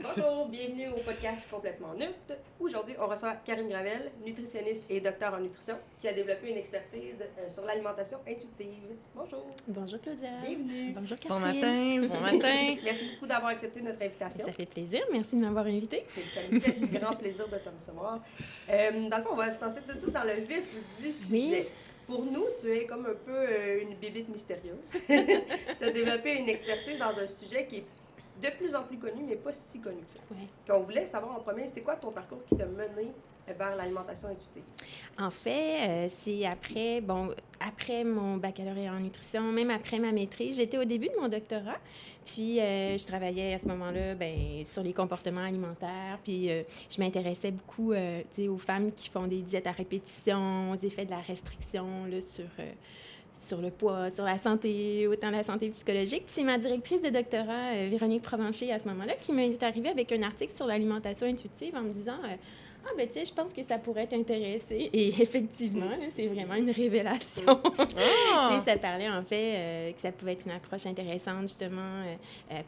Bonjour, bienvenue au podcast Complètement Nut. Aujourd'hui, on reçoit Karine Gravel, nutritionniste et docteur en nutrition, qui a développé une expertise sur l'alimentation intuitive. Bonjour. Bonjour Claudia. Bienvenue. Bonjour Bon Catherine. matin, bon matin. Merci beaucoup d'avoir accepté notre invitation. Ça fait plaisir, merci de m'avoir invitée. Ça nous fait grand plaisir de te recevoir. Dans le fond, on va se lancer tout de suite dans le vif du sujet. Oui. Pour nous, tu es comme un peu une bébite mystérieuse. Tu as développé une expertise dans un sujet qui est de plus en plus connu, mais pas si connu que ça. Ouais. Qu'on voulait savoir en premier, c'est quoi ton parcours qui t'a mené vers l'alimentation intuitive? En fait, c'est après mon baccalauréat en nutrition, même après ma maîtrise, j'étais au début de mon doctorat. Puis, je travaillais à ce moment-là sur les comportements alimentaires. Puis, je m'intéressais beaucoup aux femmes qui font des diètes à répétition, aux effets de la restriction là, sur le poids, sur la santé, autant la santé psychologique. Puis c'est ma directrice de doctorat, Véronique Provencher, à ce moment-là, qui m'est arrivée avec un article sur l'alimentation intuitive en me disant tu sais, je pense que ça pourrait t'intéresser. Et effectivement, là, c'est vraiment une révélation. Tu sais, ça parlait en fait que ça pouvait être une approche intéressante, justement,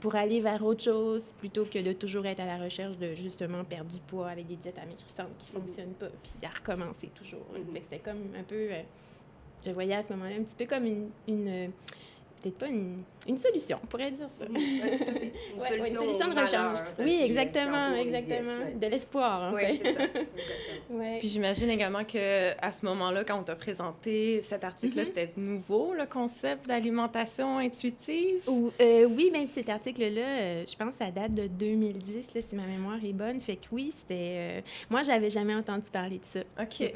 pour aller vers autre chose, plutôt que de toujours être à la recherche de, justement, perdre du poids avec des diètes amaigrissantes qui ne fonctionnent pas, puis à recommencer toujours. Fait que c'était comme un peu... je voyais à ce moment-là un petit peu comme peut-être pas une solution, on pourrait dire ça. Oui, tout à fait. Une solution de rechange. Oui, exactement. De l'espoir, en fait. Oui, c'est ça. Exactement. Ouais. Puis j'imagine également qu'à ce moment-là, quand on t'a présenté cet article-là, c'était nouveau, le concept d'alimentation intuitive? Oui, bien cet article-là, je pense que ça date de 2010, là, si ma mémoire est bonne. Fait que oui, c'était... moi, j'avais jamais entendu parler de ça. OK.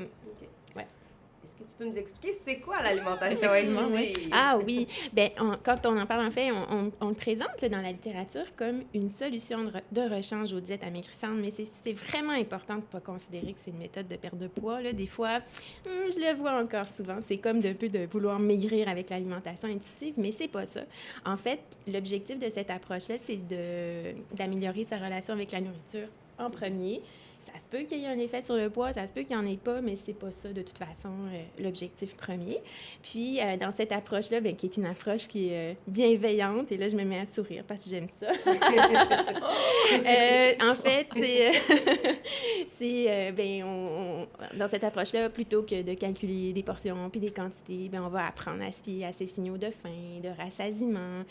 Est-ce que tu peux nous expliquer c'est quoi l'alimentation Effectivement, intuitive? Ah oui, bien, quand on en parle, en fait, on le présente là, dans la littérature comme une solution de rechange aux diètes amaigrissantes, mais c'est vraiment important de ne pas considérer que c'est une méthode de perte de poids. Là. Des fois, je le vois encore souvent, c'est comme d'un peu de vouloir maigrir avec l'alimentation intuitive, mais c'est pas ça. En fait, l'objectif de cette approche-là, c'est d'améliorer sa relation avec la nourriture en premier. Ça se peut qu'il y ait un effet sur le poids, ça se peut qu'il n'y en ait pas, mais c'est pas ça, de toute façon, l'objectif premier. Puis, dans cette approche-là, qui est une approche qui est bienveillante, et là, je me mets à sourire parce que j'aime ça. En fait, dans cette approche-là, plutôt que de calculer des portions puis des quantités, on va apprendre à se fier à ses signaux de faim, de rassasiement,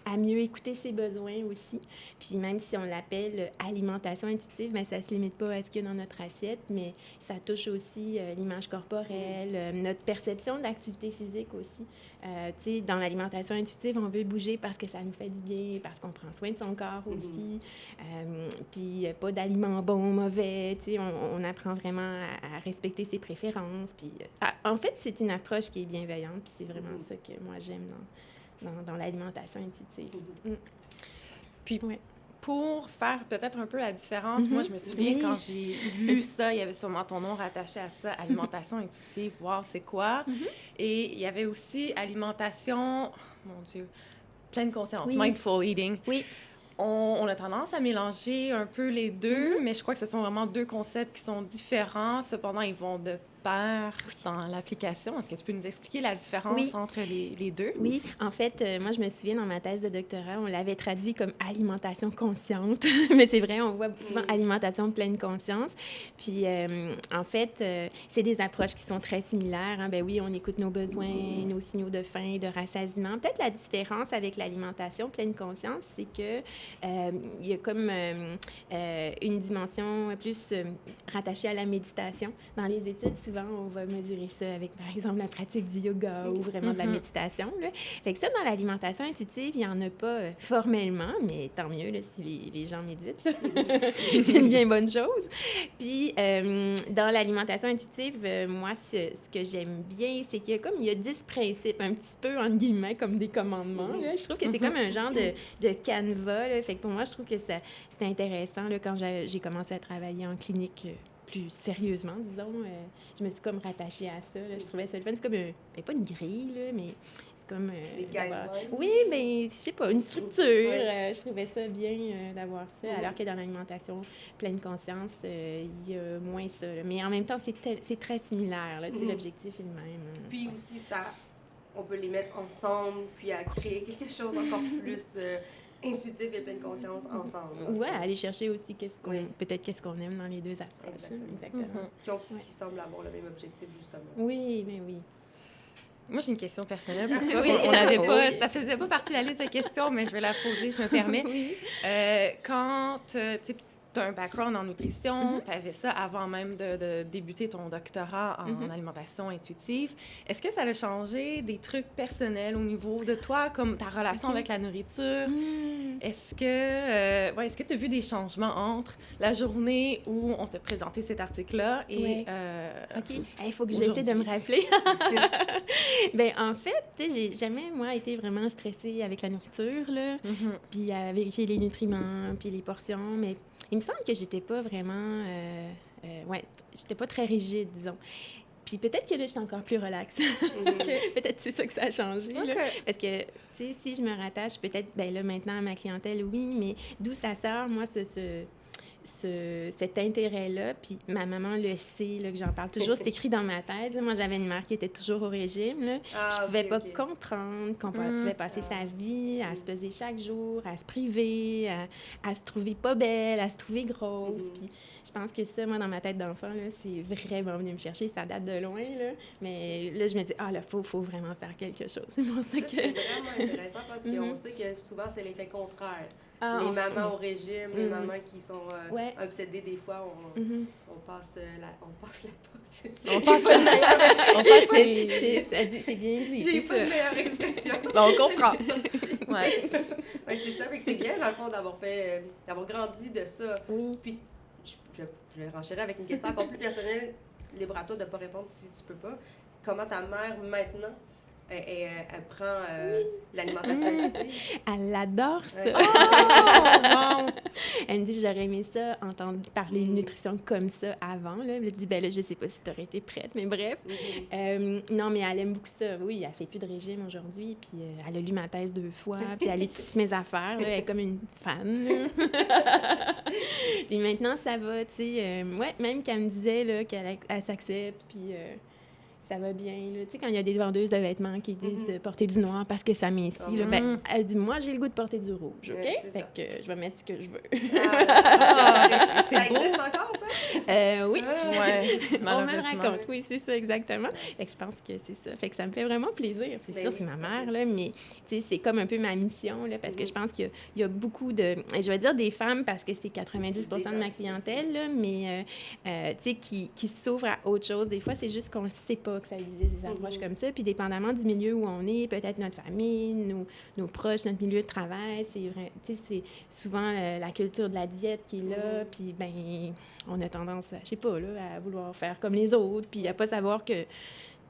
à mieux écouter ses besoins aussi. Puis, même si on l'appelle alimentation intuitive, ça ne se limite pas à ce qu'il y a dans notre assiette, mais ça touche aussi l'image corporelle, notre perception de l'activité physique aussi. Tu sais, dans l'alimentation intuitive, on veut bouger parce que ça nous fait du bien, parce qu'on prend soin de son corps aussi. Puis pas d'aliments bons, mauvais. Tu sais, on apprend vraiment à respecter ses préférences. Puis, en fait, c'est une approche qui est bienveillante, puis c'est vraiment ça que moi j'aime dans l'alimentation intuitive. Puis, pour faire peut-être un peu la différence, moi, je me souviens quand j'ai lu ça, il y avait sûrement ton nom rattaché à ça, alimentation intuitive, voir c'est quoi. Et il y avait aussi alimentation, mon Dieu, pleine conscience, mindful eating. Oui. On a tendance à mélanger un peu les deux, mais je crois que ce sont vraiment deux concepts qui sont différents. Cependant, ils vont de pair dans l'application. Est-ce que tu peux nous expliquer la différence entre les deux? Oui. En fait, moi, je me souviens, dans ma thèse de doctorat, on l'avait traduit comme alimentation consciente. Mais c'est vrai, on voit souvent alimentation pleine conscience. Puis, en fait, c'est des approches qui sont très similaires. Hein. Ben oui, on écoute nos besoins, nos signaux de faim, de rassasiement. Peut-être la différence avec l'alimentation pleine conscience, c'est que il y a comme une dimension plus rattachée à la méditation. Dans les études, souvent, on va mesurer ça avec, par exemple, la pratique du yoga ou vraiment de la méditation. Là. Fait que ça, dans l'alimentation intuitive, il n'y en a pas formellement, mais tant mieux là, si les gens méditent. C'est une bien bonne chose. Puis, dans l'alimentation intuitive, moi, ce que j'aime bien, c'est qu'il y a 10 principes, un petit peu, entre guillemets, comme des commandements. Là. Je trouve que c'est comme un genre de canevas. Là. Fait que pour moi, je trouve que c'est intéressant là, quand j'ai commencé à travailler en clinique plus sérieusement, disons. Je me suis comme rattachée à ça. Là. Je trouvais ça le fun. C'est comme pas une grille, là, mais c'est comme... des guidelines. Oui, bien, je sais pas, une structure. Je trouvais ça bien d'avoir ça, alors que dans l'alimentation pleine conscience, il y a moins ça. Là. Mais en même temps, c'est très similaire. Là, l'objectif est le même. Puis aussi, on peut les mettre ensemble, puis à créer quelque chose encore plus intuitif et pleine conscience ensemble. Ouais, aller chercher aussi Oui. peut-être qu'est-ce qu'on aime dans les deux approches. Exactement. Qui semblent avoir le même objectif, justement. Oui, mais oui. Moi, j'ai une question personnelle pour toi. On n'avait pas, ça faisait pas partie de la liste de questions, mais je vais la poser, je me permets. Quand tu as un background en nutrition, tu avais ça avant même de débuter ton doctorat en alimentation intuitive, est-ce que ça a changé des trucs personnels au niveau de toi, comme ta relation avec la nourriture? Est-ce que tu as vu des changements entre la journée où on t'a présenté cet article-là et OK. Il faut que j'essaie de me rappeler. Ben en fait, j'ai jamais, moi, été vraiment stressée avec la nourriture, là, puis à vérifier les nutriments, puis les portions, mais il me semble que j'étais pas vraiment... j'étais pas très rigide, disons. Puis peut-être que là, je suis encore plus relaxe. Peut-être c'est ça que ça a changé. Là. Parce que, tu sais, si je me rattache peut-être, ben là, maintenant à ma clientèle, oui, mais d'où ça sort, moi, cet intérêt-là, puis ma maman le sait, là, que j'en parle toujours, c'est écrit dans ma thèse. Moi, j'avais une mère qui était toujours au régime. Là. Je pouvais pas comprendre qu'on pouvait passer sa vie à se peser chaque jour, à se priver, à se trouver pas belle, à se trouver grosse. Puis je pense que ça, moi, dans ma tête d'enfant, là, c'est vraiment venu me chercher. Ça date de loin, là. Mais là, je me dis, là, faut vraiment faire quelque chose. C'est pour ça que... C'est vraiment intéressant parce qu'on sait que souvent, c'est l'effet contraire. Les mamans au régime, les mamans qui sont obsédées, des fois, on passe la POC. On passe c'est bien dit. J'ai pas de meilleure expression. On comprend. C'est ça, fait que c'est bien, dans le fond, d'avoir grandi de ça. Oui. Puis, je vais renchérir avec une question encore plus personnelle. Libre à toi de ne pas répondre si tu peux pas. Comment ta mère, maintenant, elle prend l'alimentation intuitive? Elle adore ça. Elle me dit, j'aurais aimé ça, entendre parler de nutrition comme ça avant. Là. Elle me dit, ben là, je sais pas si tu aurais été prête, mais bref. Non, mais elle aime beaucoup ça. Oui, elle fait plus de régime aujourd'hui, puis elle a lu ma thèse 2 fois, puis elle lit toutes mes affaires. Là. Elle est comme une fan. Puis maintenant, ça va, tu sais. Même qu'elle me disait là, qu'elle s'accepte, puis... ça va bien. Tu sais, quand il y a des vendeuses de vêtements qui disent porter du noir parce que ça m'incie, ben, elle dit, moi, j'ai le goût de porter du rouge, OK? Fait que je vais mettre ce que je veux. Ça existe encore, ça? Oui. On me le malheureusement. raconte, oui, c'est ça, exactement. Fait que je pense que c'est ça. Fait que ça me fait vraiment plaisir. C'est sûr, c'est ma mère, là, mais tu sais, c'est comme un peu ma mission, là, parce que je pense qu'il y a beaucoup de... Je vais dire des femmes parce que c'est 90% de ma clientèle, là, mais tu sais, qui s'ouvrent à autre chose. Des fois, c'est juste qu'on ne sait pas que ça existe des approches comme ça. Puis dépendamment du milieu où on est, peut-être notre famille, nos proches, notre milieu de travail, c'est souvent la culture de la diète qui est là. Puis ben on a tendance, je sais pas, là, à vouloir faire comme les autres, puis à pas savoir que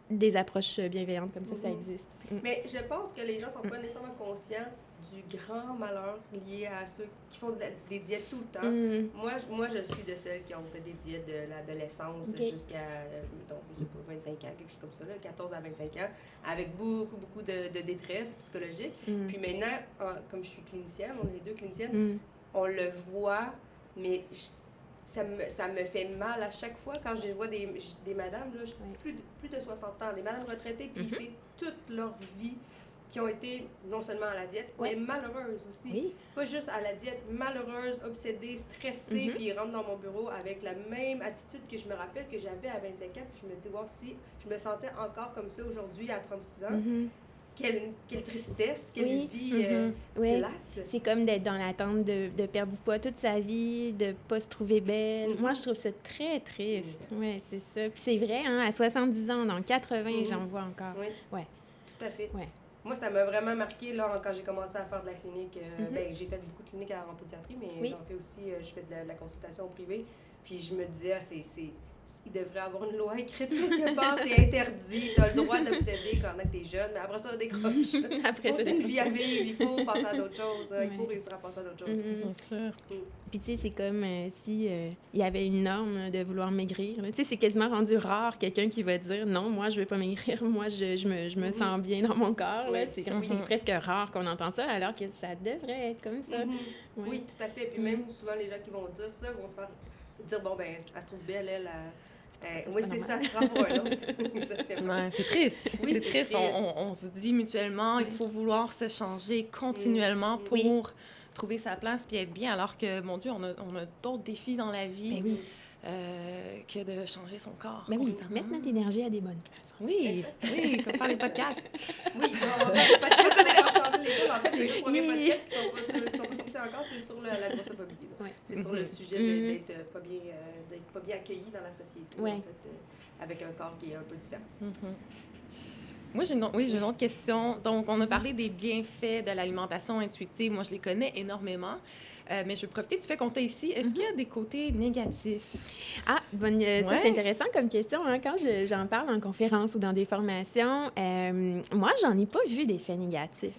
des approches bienveillantes comme ça existe. Mais je pense que les gens sont pas nécessairement conscients du grand malheur lié à ceux qui font des diètes tout le temps. Moi, je suis de celles qui ont fait des diètes de l'adolescence jusqu'à, je sais pas, 25 ans, quelque chose comme ça, là, 14 à 25 ans, avec beaucoup de détresse psychologique. Puis maintenant, comme je suis clinicienne, on est 2 cliniciennes, on le voit, mais ça me fait mal à chaque fois quand je vois des madames, là, plus de 60 ans, des madames retraitées, puis c'est toute leur vie qui ont été non seulement à la diète, mais malheureuses aussi. Oui. Pas juste à la diète, malheureuses, obsédées, stressées, puis ils rentrent dans mon bureau avec la même attitude que je me rappelle que j'avais à 25 ans, puis je me dis, wow, si je me sentais encore comme ça aujourd'hui à 36 ans, quelle tristesse, quelle vie plate. C'est comme d'être dans l'attente de perdre du poids toute sa vie, de pas se trouver belle. Moi, je trouve ça très triste. Oui, c'est ça. Puis c'est vrai, hein, à 70 ans, dans 80, j'en vois encore. Oui, tout à fait. Ouais. Moi, ça m'a vraiment marqué là, quand j'ai commencé à faire de la clinique. Ben, j'ai fait beaucoup de cliniques en pédiatrie, mais j'en fais aussi, je fais de la consultation au privé. Puis je me disais, il devrait y avoir une loi écrite quelque part, c'est interdit, tu as le droit d'obséder quand t'es jeune, mais après ça, on décroche. Après ça, une vie à vivre, il faut passer à d'autres choses, il faut réussir à passer à d'autres choses. Bien sûr. Puis tu sais, c'est comme si il y avait une norme de vouloir maigrir. Tu sais, c'est quasiment rendu rare quelqu'un qui va dire non, moi je veux pas maigrir, moi je me sens bien dans mon corps. Là. C'est presque rare qu'on entend ça, alors que ça devrait être comme ça. Oui, tout à fait. Puis même souvent les gens qui vont dire ça vont se faire dire bon ben elle se trouve belle, elle Oui, c'est ça, se prend pour un autre. Ouais, c'est triste. Oui, c'est triste. On se dit mutuellement, il faut vouloir se changer continuellement pour trouver sa place puis être bien, alors que, mon Dieu, on a d'autres défis dans la vie que de changer son corps. Mais oui, mettre notre énergie à des bonnes places. Oui, comme faire des podcasts. Oui, on va faire des podcasts, on a changé les choses. En fait, les deux premiers podcasts qui sont pas sortis encore, c'est sur la grossophobie. C'est sur le sujet d'être pas bien accueilli dans la société, en fait, avec un corps qui est un peu différent. Moi, j'ai une autre question. Donc, on a parlé des bienfaits de l'alimentation intuitive. Moi, je les connais énormément. Mais je vais profiter du fait qu'on t'a ici. Est-ce qu'il y a des côtés négatifs? Ah, ça, c'est intéressant comme question. Hein? Quand j'en parle en conférence ou dans des formations, moi, j'en ai pas vu d'effets négatifs.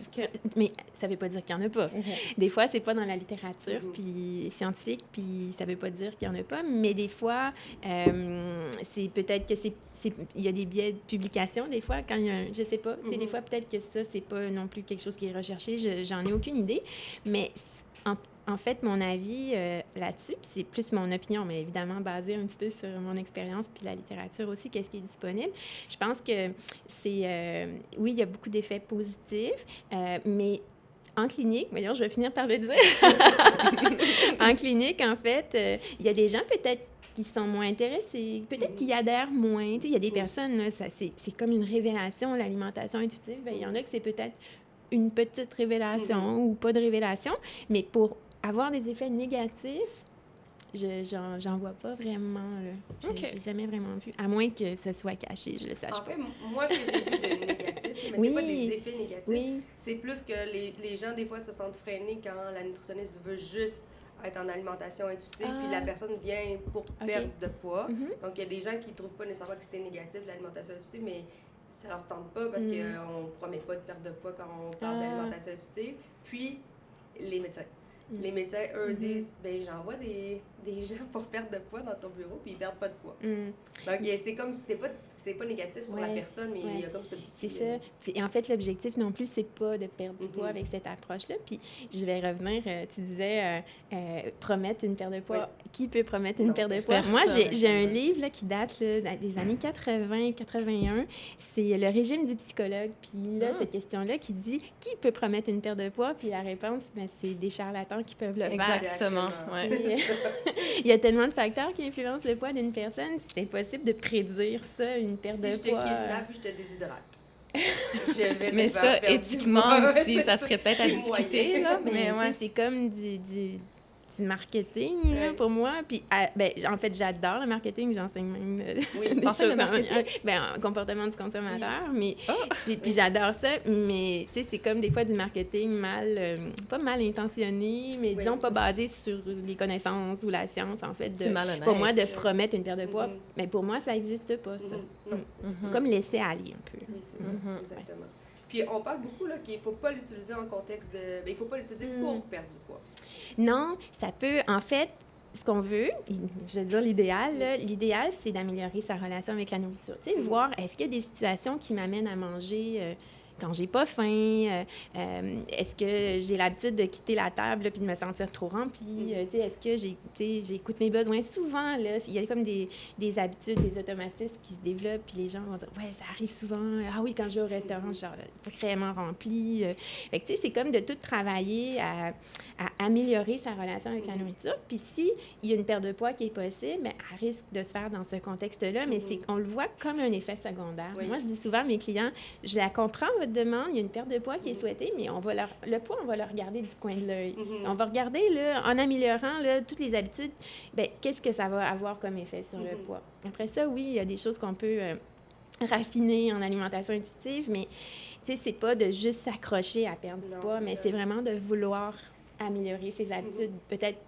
Mais ça veut pas dire qu'il y en a pas. Des fois, c'est pas dans la littérature puis scientifique, puis ça veut pas dire qu'il y en a pas. Mais des fois, c'est peut-être que il y a des biais de publication, des fois, quand il y a je sais pas. Des fois, peut-être que ça, c'est pas non plus quelque chose qui est recherché. J'en ai aucune idée. Mais en fait, mon avis là-dessus, puis c'est plus mon opinion, mais évidemment basée un petit peu sur mon expérience puis la littérature aussi, qu'est-ce qui est disponible. Je pense que c'est... oui, il y a beaucoup d'effets positifs, mais en clinique, d'ailleurs, je vais finir par le dire. En clinique, en fait, il y a des gens peut-être qui sont moins intéressés, peut-être qui adhèrent moins. Il y a des personnes, là, c'est comme une révélation, l'alimentation intuitive. Bien, il y en a que c'est peut-être une petite révélation ou pas de révélation, mais pour avoir des effets négatifs, j'en vois pas vraiment. J'ai jamais vraiment vu, à moins que ce soit caché, je le sache pas. En fait, moi, ce que j'ai vu de négatif, mais c'est pas des effets négatifs, c'est plus que les gens, des fois, se sentent freinés quand la nutritionniste veut juste être en alimentation intuitive, puis la personne vient pour perdre de poids. Donc, il y a des gens qui ne trouvent pas nécessairement que c'est négatif, l'alimentation intuitive, mais ça leur tente pas parce qu'on ne promet pas de perte de poids quand on parle d'alimentation intuitive. Puis, les médecins. Les médecins, eux, disent, ben j'envoie des gens pour perdre de poids dans ton bureau, puis ils perdent pas de poids. Donc, c'est comme, c'est pas négatif sur la personne, mais il y a comme ce petit... C'est ça. Puis, en fait, l'objectif non plus, c'est pas de perdre du poids avec cette approche-là. Puis, je vais revenir, tu disais, promettre une perte de poids. Oui. Qui peut promettre une perte de poids? Moi, j'ai un livre là, qui date là, des années 80-81. C'est Le régime du psychologue. Puis là, cette question-là qui dit, qui peut promettre une perte de poids? Puis la réponse, ben, c'est des charlatans qui peuvent le faire. Exactement. Ouais. Il y a tellement de facteurs qui influencent le poids d'une personne. C'est impossible de prédire ça, une perte de poids. Si je te kidnappe, je te déshydrate. Mais ça, éthiquement aussi, ça serait peut-être à discuter. Là, mais c'est comme du marketing là, pour moi. Puis, en fait, j'adore le marketing. J'enseigne même des choses en comportement du consommateur. Mais, puis j'adore ça. Mais, tu sais, c'est comme des fois du marketing pas mal intentionné, mais disons pas basé sur les connaissances ou la science, en fait. Pour moi, de promettre une perte de poids, mais pour moi, ça n'existe pas, ça. C'est comme laisser aller un peu. Oui, c'est ça, exactement. Puis on parle beaucoup là, qu'il ne faut pas l'utiliser en contexte de... il ne faut pas l'utiliser pour perdre du poids. Non, ça peut... En fait, ce qu'on veut, je veux dire l'idéal, c'est d'améliorer sa relation avec la nourriture. Tu sais, voir, est-ce qu'il y a des situations qui m'amènent à manger... quand j'ai pas faim, est-ce que j'ai l'habitude de quitter la table puis de me sentir trop remplie? Est-ce que j'écoute mes besoins? Souvent, là, il y a comme des habitudes, des automatismes qui se développent, puis les gens vont dire « Ouais, ça arrive souvent. Ah oui, quand je vais au restaurant, je suis vraiment remplie. » Fait que, tu sais, c'est comme de tout travailler à améliorer sa relation avec la nourriture. Puis si il y a une perte de poids qui est possible, bien, elle risque de se faire dans ce contexte-là, mais on le voit comme un effet secondaire. Moi, je dis souvent à mes clients, je la comprends, votre demande, il y a une perte de poids qui est souhaitée, mais le poids, on va le regarder du coin de l'œil. On va regarder, là, en améliorant là, toutes les habitudes, bien, qu'est-ce que ça va avoir comme effet sur le poids. Après ça, oui, il y a des choses qu'on peut raffiner en alimentation intuitive, mais c'est pas de juste s'accrocher à perdre du poids, mais c'est vraiment de vouloir améliorer ses habitudes, peut-être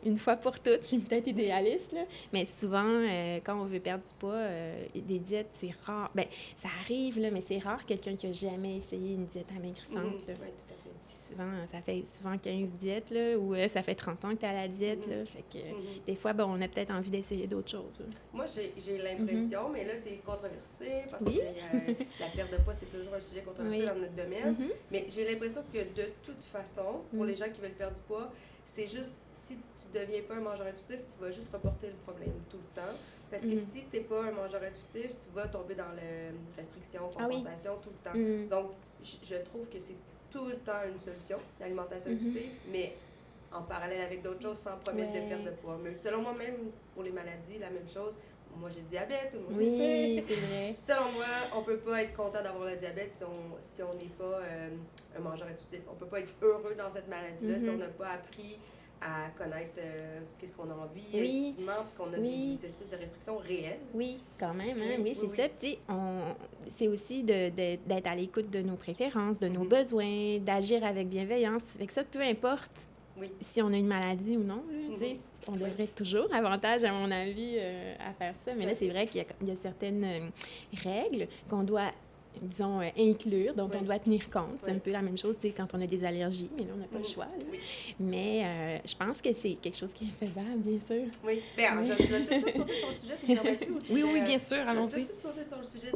une fois pour toutes, je suis peut-être idéaliste, là, mais souvent, quand on veut perdre du poids, des diètes, c'est rare. Bien, ça arrive, là, mais c'est rare quelqu'un qui n'a jamais essayé une diète amaigrissante. Oui, tout à fait. Ça fait souvent 15 diètes, là, ou ça fait 30 ans que tu es à la diète. Là, fait que des fois, on a peut-être envie d'essayer d'autres choses. Là. Moi, j'ai l'impression, mais là, c'est controversé, parce que la perte de poids, c'est toujours un sujet controversé dans notre domaine. Mais j'ai l'impression que de toute façon, pour les gens qui veulent perdre du poids, C'est juste, si tu deviens pas un mangeur intuitif, tu vas juste reporter le problème tout le temps. Parce que si tu n'es pas un mangeur intuitif, tu vas tomber dans la restriction, compensation tout le temps. Donc, je trouve que c'est tout le temps une solution, l'alimentation intuitive, mais en parallèle avec d'autres choses sans promettre de perte de poids. Mais selon moi, même pour les maladies, la même chose. Moi, j'ai le diabète, tout le monde le sait. C'est vrai. Selon moi, on peut pas être content d'avoir le diabète si on n'est pas un mangeur intuitif. On peut pas être heureux dans cette maladie-là si on n'a pas appris à connaître qu'est-ce qu'on a envie intuitivement, parce qu'on a des espèces de restrictions réelles. Oui, quand même, hein? Oui, c'est ça. Puis, c'est aussi d'être à l'écoute de nos préférences, de nos besoins, d'agir avec bienveillance. Fait que ça, peu importe si on a une maladie ou non, là, on devrait toujours avantage, à mon avis, à faire ça. Mais là, c'est vrai qu'il y a certaines règles qu'on doit, disons, inclure, dont on doit tenir compte. C'est un peu la même chose, tu sais, quand on a des allergies, mais là, on n'a pas le choix. Mais je pense que c'est quelque chose qui est faisable, bien sûr. Oui. Bien, je vais tout sauter sur le sujet, tu me permets-tu? Oui, bien sûr, allons-y. Je vais tout sauter sur le sujet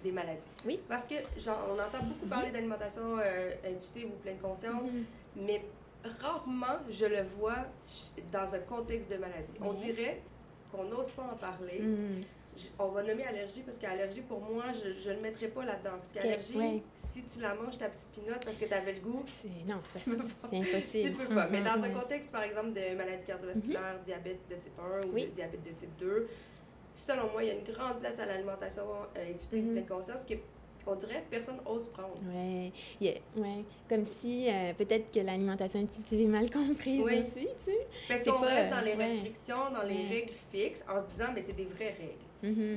des maladies. Oui. Parce que, on entend beaucoup parler d'alimentation intuitive ou pleine conscience, mais rarement je le vois dans un contexte de maladie. On dirait qu'on n'ose pas en parler. On va nommer allergie parce qu'allergie, pour moi, je ne le mettrais pas là-dedans. Parce qu'allergie, si tu la manges, ta petite pinotte, parce que tu avais le goût, c'est impossible. Tu peux pas. Mais dans un contexte, par exemple, de maladie cardiovasculaire, diabète de type 1 ou de diabète de type 2, selon moi, il y a une grande place à l'alimentation intuitive pleine conscience qui est, on dirait que personne n'ose prendre. Oui. Comme si peut-être que l'alimentation intuitive est mal comprise aussi, tu sais. Parce qu'on reste dans les restrictions, dans les règles fixes, en se disant, mais c'est des vraies règles.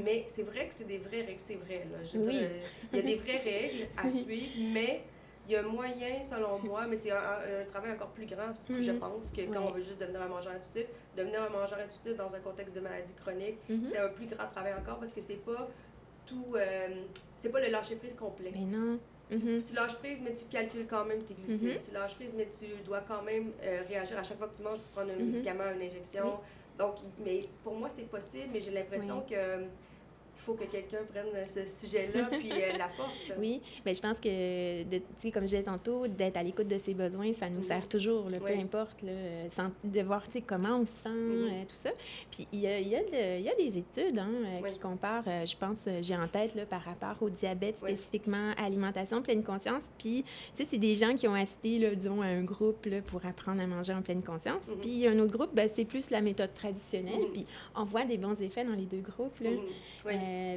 Mais c'est vrai que c'est des vraies règles, c'est vrai, là. Je veux dire, il y a des vraies règles à suivre, mais il y a moyen, selon moi, mais c'est un travail encore plus grand, je pense, que quand on veut juste devenir un mangeur intuitif. Devenir un mangeur intuitif dans un contexte de maladie chronique, c'est un plus grand travail encore parce que c'est pas tout, c'est pas le lâcher-prise complet. Mais non. Tu lâches prise, mais tu calcules quand même tes glucides. Tu lâches prise, mais tu dois quand même réagir à chaque fois que tu manges, prendre un médicament, une injection. Donc, mais pour moi, c'est possible, mais j'ai l'impression que il faut que quelqu'un prenne ce sujet-là puis l'apporte. Oui, mais je pense que, tu sais, comme je disais tantôt, d'être à l'écoute de ses besoins, ça nous sert toujours, là, peu importe, là, de voir, tu sais, comment on se sent, tout ça. Puis il y a des études qui comparent, je pense, j'ai en tête, là, par rapport au diabète, spécifiquement alimentation pleine conscience. Puis, tu sais, c'est des gens qui ont assisté, là, disons, à un groupe là, pour apprendre à manger en pleine conscience. Puis un autre groupe, ben, c'est plus la méthode traditionnelle. Puis on voit des bons effets dans les deux groupes, là.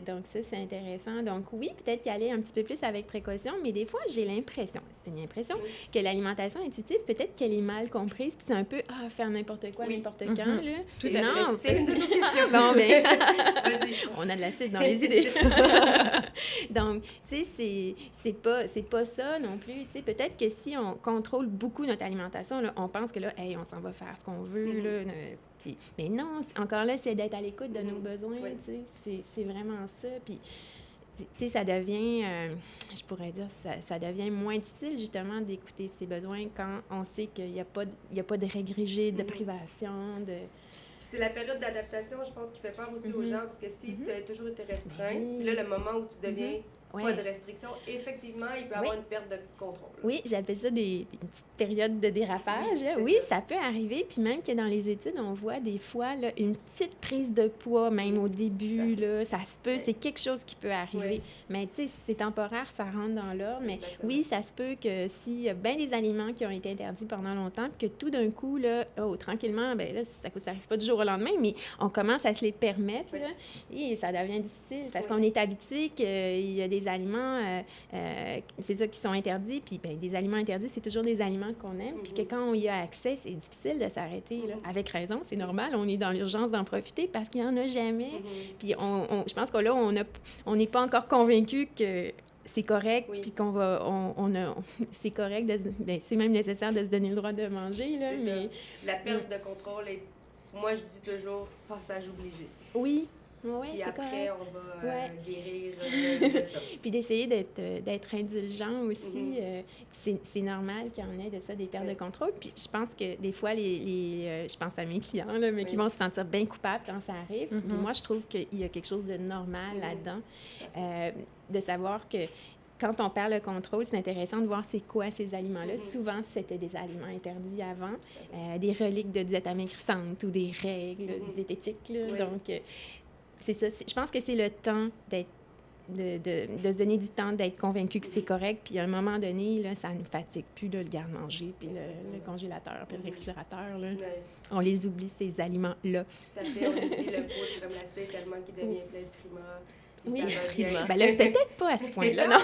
Donc ça, c'est intéressant. Donc oui, peut-être y aller un petit peu plus avec précaution, mais des fois, j'ai l'impression, c'est une impression, que l'alimentation intuitive, peut-être qu'elle est mal comprise, puis c'est un peu, faire n'importe quoi, n'importe quand, là. Tout à fait. C'était une de nos questions. Bon, ben, on a de l'acide dans les idées. Donc, tu sais, c'est pas ça non plus. Tu sais, peut-être que si on contrôle beaucoup notre alimentation, là, on pense que là, hey, on s'en va faire ce qu'on veut, là. Mais non, encore là, c'est d'être à l'écoute de nos besoins, tu sais. C'est vraiment ça. Puis, tu sais, ça devient, je pourrais dire, ça devient moins difficile, justement, d'écouter ses besoins quand on sait qu'il n'y a pas de règles rigides, de privation, de... C'est la période d'adaptation, je pense, qui fait peur aussi aux gens, parce que si tu as toujours été restreint, puis là, le moment où tu deviens pas de restrictions, effectivement, il peut y avoir une perte de contrôle. Oui, j'appelle ça des petites périodes de dérapage. Oui, ça peut arriver. Puis même que dans les études, on voit des fois là, une petite prise de poids, même au début. Là, ça se peut, c'est quelque chose qui peut arriver. Mais tu sais, si c'est temporaire, ça rentre dans l'ordre. Mais oui, ça se peut que s'il y a bien des aliments qui ont été interdits pendant longtemps, puis que tout d'un coup, là, tranquillement, ben là, ça n'arrive pas du jour au lendemain, mais on commence à se les permettre. Là, et ça devient difficile parce qu'on est habitué qu'il y a des aliments, c'est ça, qui sont interdits. Puis ben, des aliments interdits, c'est toujours des aliments qu'on aime. Puis que quand on y a accès, c'est difficile de s'arrêter. Là. Avec raison, c'est normal. On est dans l'urgence d'en profiter parce qu'il n'y en a jamais. Puis je pense que là, on n'est pas encore convaincu que c'est correct, puis qu'on va... c'est correct, c'est même nécessaire de se donner le droit de manger. Là, mais la perte de contrôle est, moi, je dis toujours, passage obligé. Oui. Oui, puis après, correct. on va guérir de ça. Puis d'essayer d'être indulgent aussi. C'est normal qu'il y en ait de ça, des pertes de contrôle. Puis je pense que des fois, je pense à mes clients, là, mais qui vont se sentir bien coupables quand ça arrive. Puis moi, je trouve qu'il y a quelque chose de normal là-dedans. De savoir que quand on perd le contrôle, c'est intéressant de voir c'est quoi ces aliments-là. Souvent, c'était des aliments interdits avant, des reliques de diète amaigrissante ou des règles diététiques. Là. Donc, c'est ça. Je pense que c'est le temps d'être de se donner du temps d'être convaincu que c'est correct, puis à un moment donné, là, ça ne fatigue plus de le garde-manger, puis le congélateur, puis le réfrigérateur, là, on les oublie, ces aliments-là. Tout à fait, on oublie le pot de crème glacée tellement qu'il devient plein de frimas. Oui, frimas. Ben là, peut-être pas à ce point-là, non.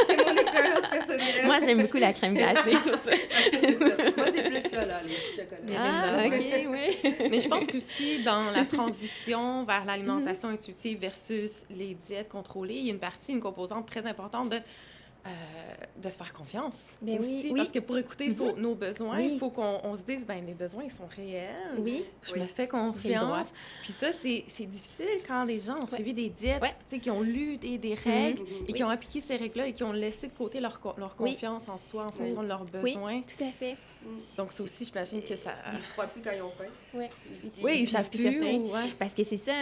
C'est mon expérience personnelle. Moi, j'aime beaucoup la crème glacée. Moi, c'est plus ça, là, les petits chocolats. Ah, OK, oui. Mais je pense qu'aussi, dans la transition vers l'alimentation intuitive versus les diètes contrôlées, il y a une composante très importante de se faire confiance aussi. Parce que pour écouter nos besoins, il faut qu'on se dise, ben mes besoins, ils sont réels. Oui. Je me fais confiance. Puis ça, c'est difficile quand les gens ont suivi des diètes, tu sais, qui ont lu des règles et qui ont appliqué ces règles-là et qui ont laissé de côté leur confiance en soi en fonction de leurs besoins. Oui, tout à fait. Donc, ça aussi, j'imagine que ça... Ils se croient plus quand ils ont faim. Oui, ils savent plus. Parce que c'est ça,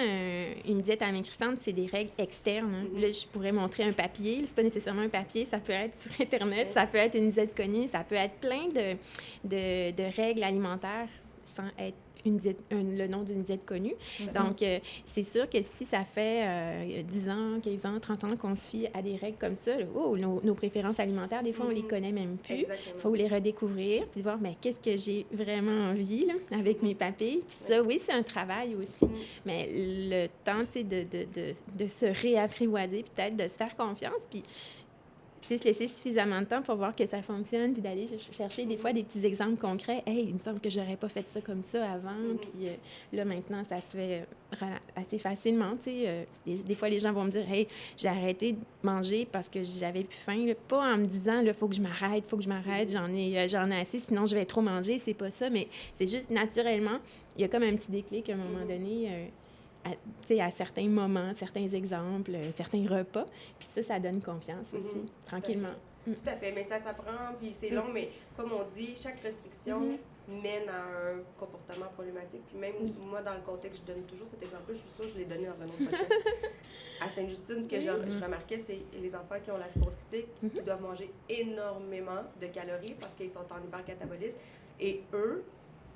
une diète amaigrissante, c'est des règles externes. Hein. Là, je pourrais montrer un papier. C'est pas nécessairement un papier, ça peut être sur Internet, ça peut être une diète connue, ça peut être plein de règles alimentaires sans être le nom d'une diète connue. Donc, c'est sûr que si ça fait 10 ans, 15 ans, 30 ans qu'on se fie à des règles comme ça, nos préférences alimentaires, des fois, on les connaît même plus. Il faut les redécouvrir, puis voir, mais qu'est-ce que j'ai vraiment envie, là, avec mes papilles. Puis ça, oui, c'est un travail aussi. Mais le temps, tu sais, de se réapprivoiser, peut-être, de se faire confiance, puis se laisser suffisamment de temps pour voir que ça fonctionne, puis d'aller chercher des fois des petits exemples concrets. « Hey, il me semble que j'aurais pas fait ça comme ça avant. Puis là, maintenant, ça se fait assez facilement. Tu sais, des fois, les gens vont me dire « Hey, j'ai arrêté de manger parce que j'avais plus faim. » Pas en me disant « Faut que je m'arrête, j'en ai assez, sinon je vais trop manger. » C'est pas ça, mais c'est juste naturellement, il y a comme un petit déclic à un moment donné. À certains moments, certains exemples, certains repas. Puis ça donne confiance aussi, tranquillement. Tout à fait, mais ça s'apprend, puis c'est long, mais comme on dit, chaque restriction mène à un comportement problématique. Puis même moi, dans le contexte, je donne toujours cet exemple-là, je suis sûre que je l'ai donné dans un autre podcast. À Sainte-Justine, ce que je remarquais, c'est les enfants qui ont la fibrose cystique, qui doivent manger énormément de calories parce qu'ils sont en hypercatabolisme. Et eux,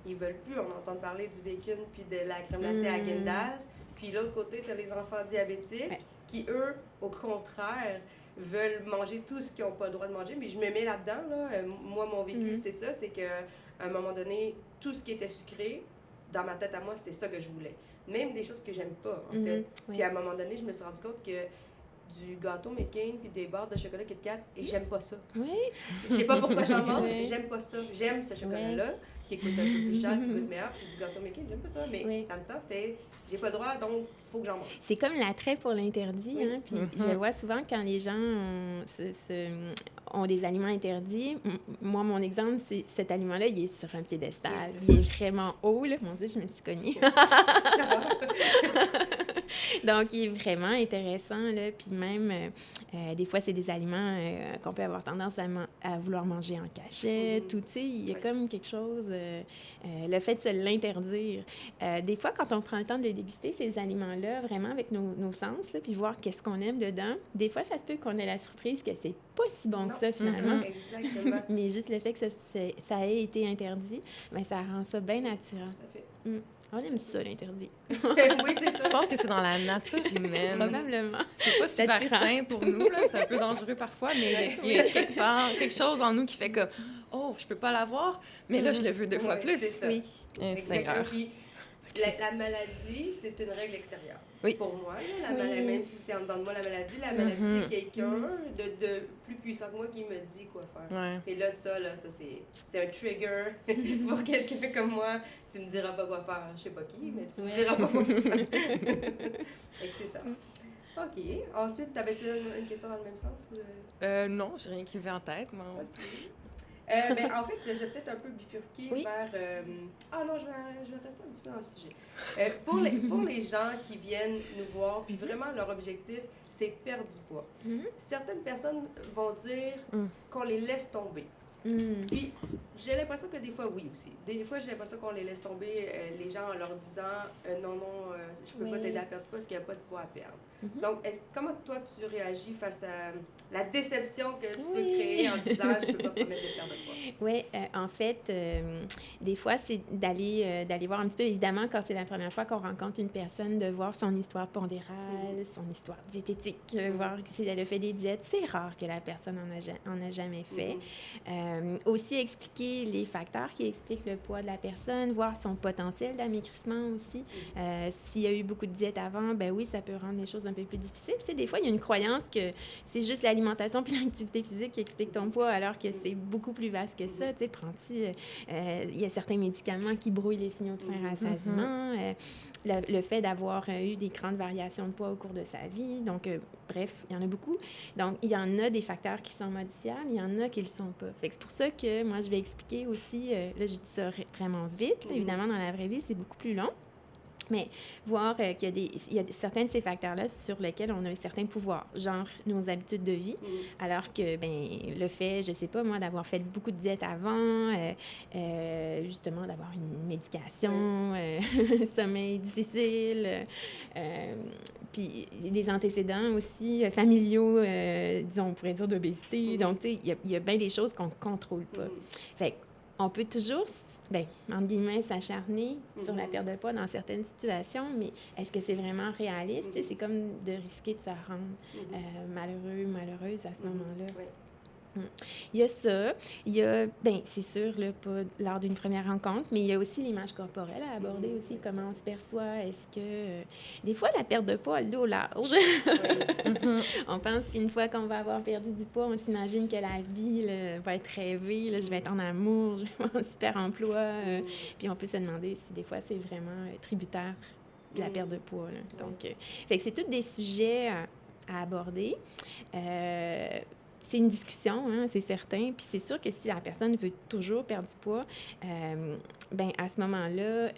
ils veulent plus, on entend parler du bacon puis de la crème glacée à Guindaz. Puis l'autre côté, tu as les enfants diabétiques qui, eux, au contraire, veulent manger tout ce qu'ils n'ont pas le droit de manger. Mais je me mets là-dedans. Là. Moi, mon vécu, c'est ça. C'est qu'à un moment donné, tout ce qui était sucré, dans ma tête à moi, c'est ça que je voulais. Même des choses que j'aime pas, en fait. Puis à un moment donné, je me suis rendu compte que du gâteau McCain puis des barres de chocolat Kit Kat, et j'aime pas ça. Je sais pas pourquoi j'en mange, mais j'aime pas ça. J'aime ce chocolat-là, qui coûte un peu plus cher, qui coûte meilleur, puis du gâteau McCain, j'aime pas ça. Mais dans le temps, c'était, j'ai pas le droit, donc il faut que j'en mange. C'est comme l'attrait pour l'interdit, hein. Puis je vois souvent quand les gens ont des aliments interdits. Moi, mon exemple, c'est cet aliment-là, il est sur un piédestal. Il est vraiment haut, là. Mon Dieu, je me suis cognée. Donc, il est vraiment intéressant, là. Puis même, des fois, c'est des aliments qu'on peut avoir tendance à vouloir manger en cachette. Tout, tu sais, il y a comme quelque chose... le fait de se l'interdire. Des fois, quand on prend le temps de déguster ces aliments-là, vraiment avec nos sens, là, puis voir qu'est-ce qu'on aime dedans, des fois, ça se peut qu'on ait la surprise que c'est pas si bon que ça, finalement. Exactement. Mais juste le fait que ça ait été interdit, bien, ça rend ça bien attirant. Tout à fait. On aime ça, l'interdit. Oui, c'est ça. Je pense que c'est dans la nature humaine. Probablement. C'est pas super sain pour nous, là. C'est un peu dangereux parfois, mais il y a quelque chose en nous qui fait que, oh, je peux pas l'avoir, mais là, je le veux 2 fois plus. C'est ça. Oui. Exactement. Puis, la maladie, c'est une règle extérieure. Oui. Pour moi, là, même si c'est en dedans de moi la maladie, c'est quelqu'un de plus puissant que moi qui me dit quoi faire. Ouais. Et là, ça c'est un trigger pour quelqu'un comme moi. Tu me diras pas quoi faire. Je sais pas qui, mais tu me diras pas quoi faire. Fait que c'est ça. OK. Ensuite, t'avais-tu une question dans le même sens? Non, j'ai rien qui me vient en tête. Mais... Okay. Ben, en fait, je vais peut-être un peu bifurquer vers... Ah non, je vais rester un petit peu dans le sujet. Pour les gens qui viennent nous voir, puis vraiment leur objectif, c'est perdre du poids. Certaines personnes vont dire qu'on les laisse tomber. Puis, j'ai l'impression que des fois, oui aussi. Des fois, j'ai l'impression qu'on les laisse tomber, les gens, en leur disant non, je peux pas t'aider à perdre du poids parce qu'il n'y a pas de poids à perdre. Donc, comment toi, tu réagis face à la déception que tu peux créer en disant je peux pas te promettre de perdre de poids? Oui, en fait, des fois, c'est d'aller voir un petit peu, évidemment, quand c'est la première fois qu'on rencontre une personne, de voir son histoire pondérale, son histoire diététique, voir si elle a fait des diètes. C'est rare que la personne en a jamais fait. Aussi expliquer les facteurs qui expliquent le poids de la personne, voir son potentiel d'amaigrissement aussi. S'il y a eu beaucoup de diètes avant, ben oui, ça peut rendre les choses un peu plus difficiles. Tu sais, des fois, il y a une croyance que c'est juste l'alimentation puis l'activité physique qui explique ton poids, alors que c'est beaucoup plus vaste que ça. Tu sais, il y a certains médicaments qui brouillent les signaux de faim rassasiement. Le fait d'avoir eu des grandes variations de poids au cours de sa vie. Donc, bref, il y en a beaucoup. Donc, il y en a des facteurs qui sont modifiables, il y en a qui ne le sont pas. Fait que c'est pour ça que moi, je vais expliquer aussi, là, je dis ça vraiment vite. Là, évidemment, dans la vraie vie, c'est beaucoup plus long. Mais voir qu'il y a certains de ces facteurs-là sur lesquels on a un certain pouvoir, genre nos habitudes de vie, alors que le fait, je sais pas moi, d'avoir fait beaucoup de diètes avant, justement d'avoir une médication, un sommeil difficile, puis des antécédents aussi familiaux, disons, on pourrait dire d'obésité. Donc, tu sais, il y a bien des choses qu'on contrôle pas. Fait qu'on peut toujours... entre guillemets, s'acharner sur la perte de poids dans certaines situations, mais est-ce que c'est vraiment réaliste? C'est comme de risquer de se rendre malheureuse à ce moment-là. Il y a ça. Il y a, c'est sûr, là, pas lors d'une première rencontre, mais il y a aussi l'image corporelle à aborder aussi, comment on se perçoit. Est-ce que... des fois, la perte de poids a le dos large. On pense qu'une fois qu'on va avoir perdu du poids, on s'imagine que la vie là, va être rêvée, là, je vais être en amour, je vais avoir un super emploi. Puis on peut se demander si des fois, c'est vraiment tributaire de la perte de poids. Là. Donc, fait que c'est tous des sujets à aborder. C'est une discussion, hein, c'est certain. Puis c'est sûr que si la personne veut toujours perdre du poids, à ce moment-là,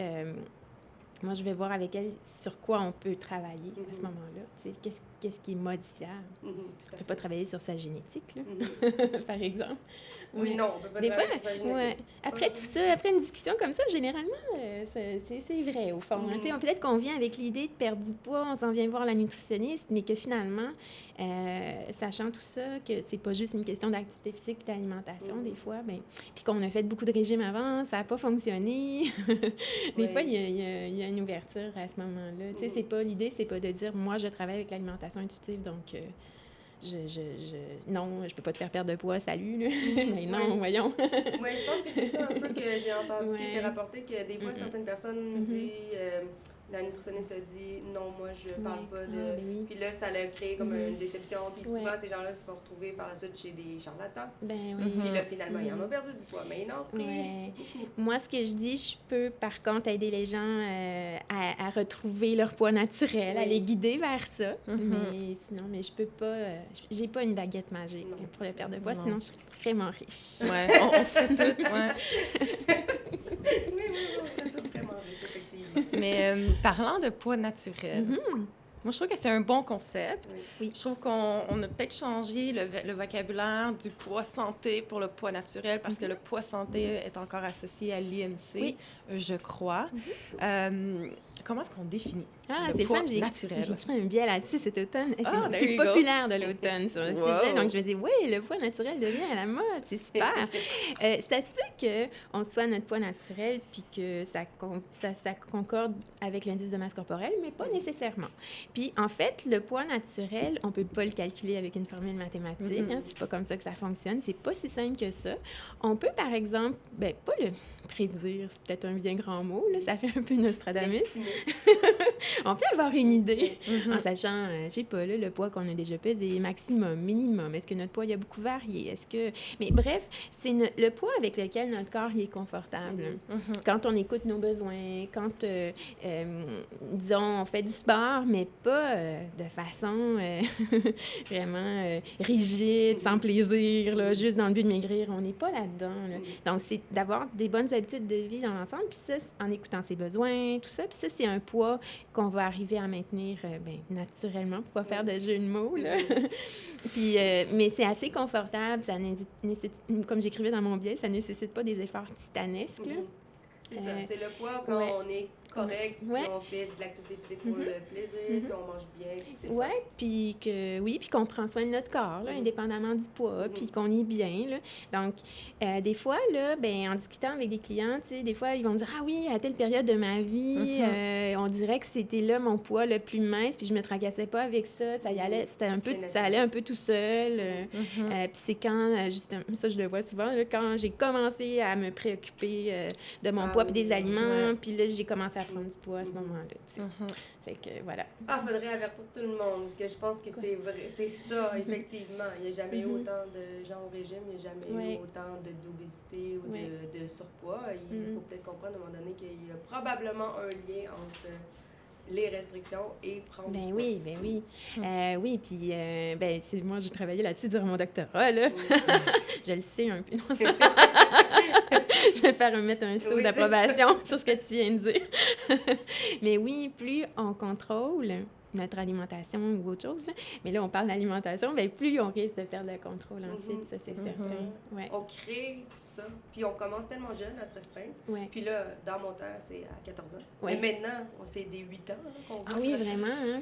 moi, je vais voir avec elle sur quoi on peut travailler à ce moment-là. Qu'est-ce qui est modifiable? On ne peut pas travailler sur sa génétique, là, par exemple. Oui, non, on ne peut pas travailler sur sa génétique. Après tout ça, après une discussion comme ça, généralement, c'est vrai, au fond. Hein. Peut-être qu'on vient avec l'idée de perdre du poids, on s'en vient voir la nutritionniste, mais que finalement, sachant tout ça, que c'est pas juste une question d'activité physique et d'alimentation, des fois, puis qu'on a fait beaucoup de régimes avant, ça n'a pas fonctionné. Des fois, il y a une ouverture à ce moment-là. Tu sais, l'idée, c'est pas de dire, moi, je travaille avec l'alimentation intuitive, donc non, je peux pas te faire perdre de poids, salut, là. Mais non, voyons. Oui, je pense que c'est ça un peu que j'ai entendu qui était rapporté, que des fois, certaines personnes disent... la nutritionniste a dit non, moi je parle pas de. Puis là, ça a créé comme une déception. Puis souvent, ces gens-là se sont retrouvés par la suite chez des charlatans. Puis là, finalement, ils en ont perdu du poids, mais ils en ont repris. Moi, ce que je dis, je peux par contre aider les gens à retrouver leur poids naturel, à les guider vers ça. Mais sinon, je peux pas. J'ai pas une baguette magique pour le perdre de poids, sinon je serais vraiment riche. Ouais, on serait toutes, Oui, on serait toutes vraiment riches, effectivement. Mais parlant de poids naturel, moi, je trouve que c'est un bon concept. Oui. Je trouve qu'on a peut-être changé le vocabulaire du poids santé pour le poids naturel parce que le poids santé est encore associé à l'IMC, je crois. Comment est-ce qu'on définit le poids naturel? J'ai écrit un billet là-dessus cet automne. C'est le plus populaire de l'automne sur le sujet. Donc, je me dis, oui, le poids naturel devient à la mode. C'est super. Ça se peut qu'on soit notre poids naturel puis que ça concorde avec l'indice de masse corporelle, mais pas nécessairement. Puis, en fait, le poids naturel, on ne peut pas le calculer avec une formule mathématique. C'est pas comme ça que ça fonctionne. C'est pas si simple que ça. On peut, par exemple, pas le prédire, c'est peut-être un bien grand mot, là, ça fait un peu Nostradamus. On peut avoir une idée en sachant, je sais pas, là, le poids qu'on a déjà pesé, maximum, minimum. Est-ce que notre poids, il a beaucoup varié? Mais bref, c'est le poids avec lequel notre corps il est confortable. Quand on écoute nos besoins, quand, disons, on fait du sport, mais pas de façon vraiment rigide, sans plaisir, là, juste dans le but de maigrir. On n'est pas là-dedans. Là. Donc, c'est d'avoir des bonnes habitudes de vie dans l'ensemble, puis ça, en écoutant ses besoins, tout ça. Puis ça, c'est un poids qu'on va arriver à maintenir naturellement, pour pas faire de jeu de mots, là. Puis, mais c'est assez confortable, ça nécessite, comme j'écrivais dans mon billet, ça nécessite pas des efforts titanesques, là. C'est ça, c'est le poids quand on est correct, puis on fait de l'activité physique pour le plaisir, puis on mange bien, puis c'est puis qu'on prend soin de notre corps, là, indépendamment du poids, puis qu'on est bien, là. Donc, des fois, là, en discutant avec des clients, tu sais, des fois, ils vont me dire « Ah oui, à telle période de ma vie, on dirait que c'était là mon poids le plus mince, puis je me tracassais pas avec ça, ça y allait, ça allait un peu tout seul. Puis c'est quand, justement, ça, je le vois souvent, là, quand j'ai commencé à me préoccuper de mon poids puis des aliments, puis là, j'ai commencé à prendre du poids à ce moment-là, tu sais. Fait que, voilà. Faudrait avertir tout le monde, parce que je pense que c'est vrai, c'est ça, effectivement. Il n'y a jamais eu autant de gens au régime, il n'y a jamais eu autant d'obésité ou de surpoids. Il faut peut-être comprendre à un moment donné qu'il y a probablement un lien entre les restrictions et prendre du poids. Oui. Oui, puis moi, j'ai travaillé là-dessus durant mon doctorat, là. Je le sais un peu. Je vais mettre un saut d'approbation sur ce que tu viens de dire. Mais oui, plus on contrôle notre alimentation ou autre chose, là, mais là, on parle d'alimentation, plus on risque de perdre le contrôle ensuite, ça, c'est certain. Ouais. On crée ça, puis on commence tellement jeune à se restreindre. Puis là, dans mon temps, c'est à 14 ans. Mais maintenant, c'est des 8 ans là, qu'on voit. Ah oui, vraiment, hein?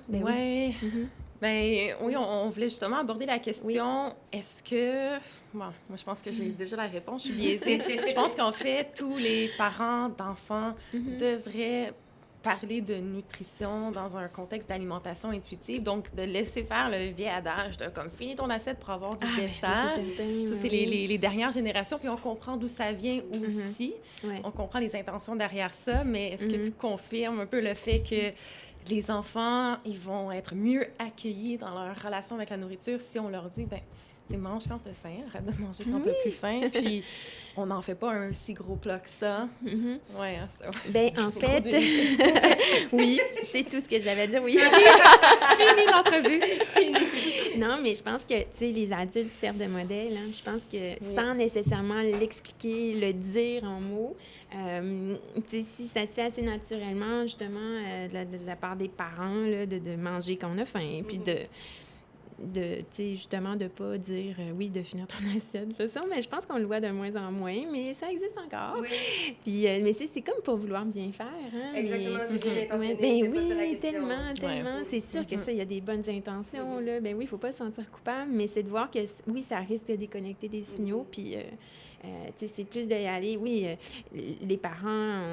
Oui, on voulait justement aborder la question, est-ce que... Bon, moi, je pense que j'ai déjà la réponse, je suis biaisée. Je pense qu'en fait, tous les parents d'enfants devraient parler de nutrition dans un contexte d'alimentation intuitive, donc de laisser faire le vieil adage de comme finis ton assiette pour avoir du dessert. Ça, c'est les dernières générations, puis on comprend d'où ça vient aussi. On comprend les intentions derrière ça, mais est-ce que tu confirmes un peu le fait que les enfants, ils vont être mieux accueillis dans leur relation avec la nourriture si on leur dit, mange quand t'as faim, arrête de manger quand t'as plus faim, puis on n'en fait pas un si gros plat que ça. Ça. En fait, oui, c'est tout ce que j'avais à dire, oui. Fini l'entrevue. Non, mais je pense que, tu sais, les adultes servent de modèle. Hein. Je pense que sans nécessairement l'expliquer, le dire en mots, tu sais, si ça se fait assez naturellement, justement, de la part des parents, là, de manger quand on a faim, puis tu sais, justement, de pas dire de finir ton assiette, de toute façon, mais je pense qu'on le voit de moins en moins, mais ça existe encore. Puis, mais c'est comme pour vouloir bien faire, hein. Exactement, c'est bien intentionné, c'est pas ça la question. Tellement. C'est sûr que ça, il y a des bonnes intentions, là. Il faut pas se sentir coupable, mais c'est de voir que, ça risque de déconnecter des signaux, puis... tu sais, c'est plus d'y aller. Les parents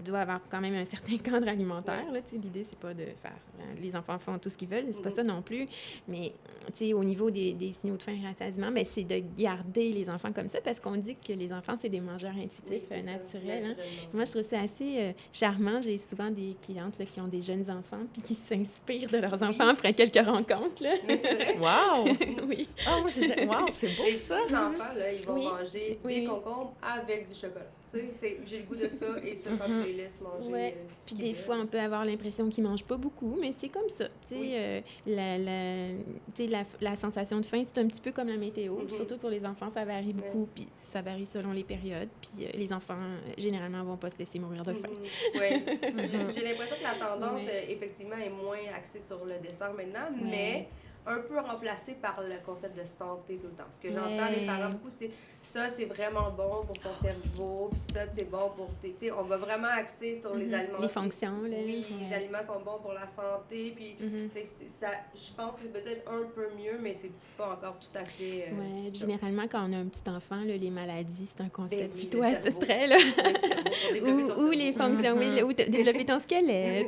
doivent avoir quand même un certain cadre alimentaire. Là, l'idée, c'est pas de faire... les enfants font tout ce qu'ils veulent, c'est pas ça non plus. Mais, tu sais, au niveau des signaux de faim et rassasiement, c'est de garder les enfants comme ça, parce qu'on dit que les enfants, c'est des mangeurs intuitifs, naturels. Hein? Moi, je trouve ça assez charmant. J'ai souvent des clientes là, qui ont des jeunes enfants puis qui s'inspirent de leurs enfants après quelques rencontres. Là. Mais c'est vrai. Wow! Oui. Moi, c'est beau, ça! Les petits enfants, là, ils vont manger des concombres avec du chocolat. Tu sais, j'ai le goût de ça et ça, quand tu les laisses manger. Puis des fois, on peut avoir l'impression qu'ils mangent pas beaucoup, mais c'est comme ça. Tu sais, la sensation de faim, c'est un petit peu comme la météo. Surtout pour les enfants, ça varie beaucoup, puis ça varie selon les périodes. Puis les enfants, généralement, vont pas se laisser mourir de faim. Oui. J'ai l'impression que la tendance, effectivement, est moins axée sur le dessert maintenant, mais un peu remplacé par le concept de santé tout le temps. Ce que j'entends des parents beaucoup, c'est ça, c'est vraiment bon pour ton cerveau, puis ça, c'est bon pour tes... Tu sais, on va vraiment axer sur les aliments. Les fonctions, là. Oui, les aliments sont bons pour la santé, puis tu sais, ça, je pense que c'est peut-être un peu mieux, mais c'est pas encore tout à fait... généralement, quand on a un petit enfant, là, les maladies, c'est un concept plutôt abstrait, là. Ou les fonctions, ou développer ton squelette.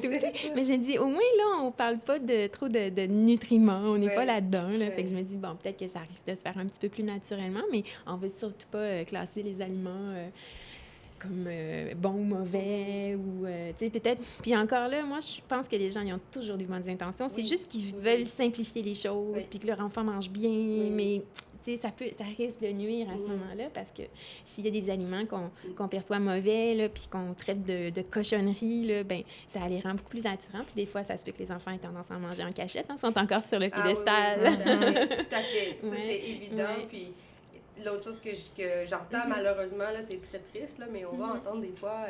Mais je me dis, au moins, là, on parle pas trop de nutriments, on n'est pas là-dedans, là. Fait que je me dis, bon, peut-être que ça risque de se faire un petit peu plus naturellement, mais on veut surtout pas classer les aliments comme bons ou mauvais, ou, tu sais, peut-être... Puis encore là, moi, je pense que les gens, ils ont toujours des bonnes intentions. C'est juste qu'ils veulent simplifier les choses, puis que leur enfant mange bien, mais... Tu sais, ça risque de nuire à ce moment-là, parce que s'il y a des aliments qu'on perçoit mauvais, là, puis qu'on traite de cochonnerie, là, ça les rend beaucoup plus attirants. Puis des fois, ça se peut que les enfants aient tendance à en manger en cachette, hein, sont encore sur le piédestal. Tout à fait. Ça, c'est évident. Puis l'autre chose que j'entends, malheureusement, là, c'est très triste, là, mais on va entendre des fois...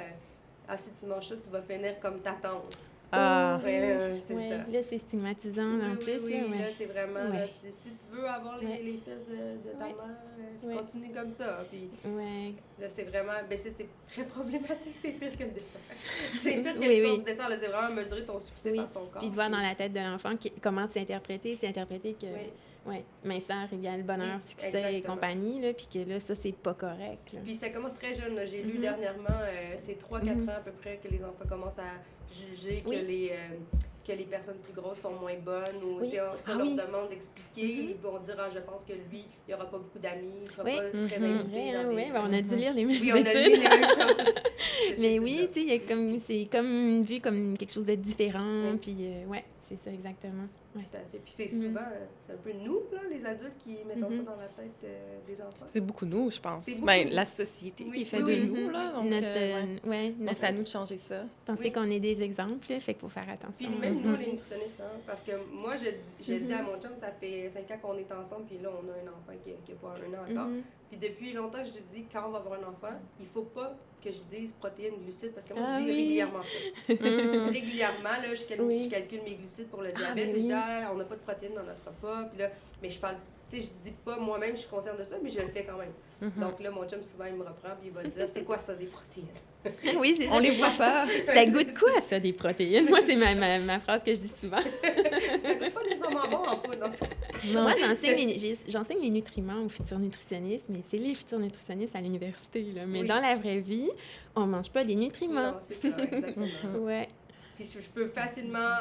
si tu manges ça, tu vas finir comme ta tante. Ah. C'est ça. Là, c'est stigmatisant en plus. Oui, là, c'est vraiment, là, si tu veux avoir les fesses de ta mère, continue comme ça. Puis là, c'est vraiment, c'est très problématique, c'est pire que le dessert. C'est pire que l'histoire du dessert, là, c'est vraiment mesurer ton succès par ton corps. Puis de voir dans la tête de l'enfant comment c'est interprété que... minceur égale bonheur, succès et compagnie, là, puis que là, ça, c'est pas correct. Là. Puis ça commence très jeune. Là. J'ai lu dernièrement, c'est 3-4 ans à peu près que les enfants commencent à juger que les personnes plus grosses sont moins bonnes. Ou si on leur demande d'expliquer, ils vont dire je pense que lui, il n'y aura pas beaucoup d'amis, il ne sera pas très invité dans des... on a dû lire les mêmes Oui, on a lu les mêmes choses. Mais oui, tu sais, c'est comme vu comme quelque chose de différent, puis c'est ça exactement. Tout à fait. Puis c'est souvent, c'est un peu nous, là, les adultes, qui mettons ça dans la tête des enfants. C'est beaucoup nous, je pense. C'est beaucoup la société qui est faite de nous, là. Donc, donc c'est à nous de changer ça. Penser qu'on est des exemples, là, fait qu'il faut faire attention. Puis même nous, les nutritionnistes, parce que moi, je dis à mon chum, ça fait 5 ans qu'on est ensemble, puis là, on a un enfant qui n'a pas 1 an encore. Puis depuis longtemps, je dis, quand on va avoir un enfant, il ne faut pas que je dise protéines, glucides, parce que moi, je dis régulièrement ça. Régulièrement, là, je calcule mes glucides pour le diabète, puis je dis, on n'a pas de protéines dans notre repas, puis là, mais je parle, tu sais, je dis pas moi-même, je suis consciente de ça, mais je le fais quand même. Donc là, mon chum, souvent, il me reprend, puis il va dire, c'est quoi ça, des protéines? Oui, c'est ça. On les voit pas. Ça goûte quoi, ça, des protéines? Moi, c'est ma phrase que je dis souvent. Ça goûte pas nécessairement bon en poudre. Moi, j'enseigne les nutriments aux futurs nutritionnistes, mais c'est les futurs nutritionnistes à l'université, là. Mais dans la vraie vie, on mange pas des nutriments. Non, c'est ça, exactement. Puis je peux facilement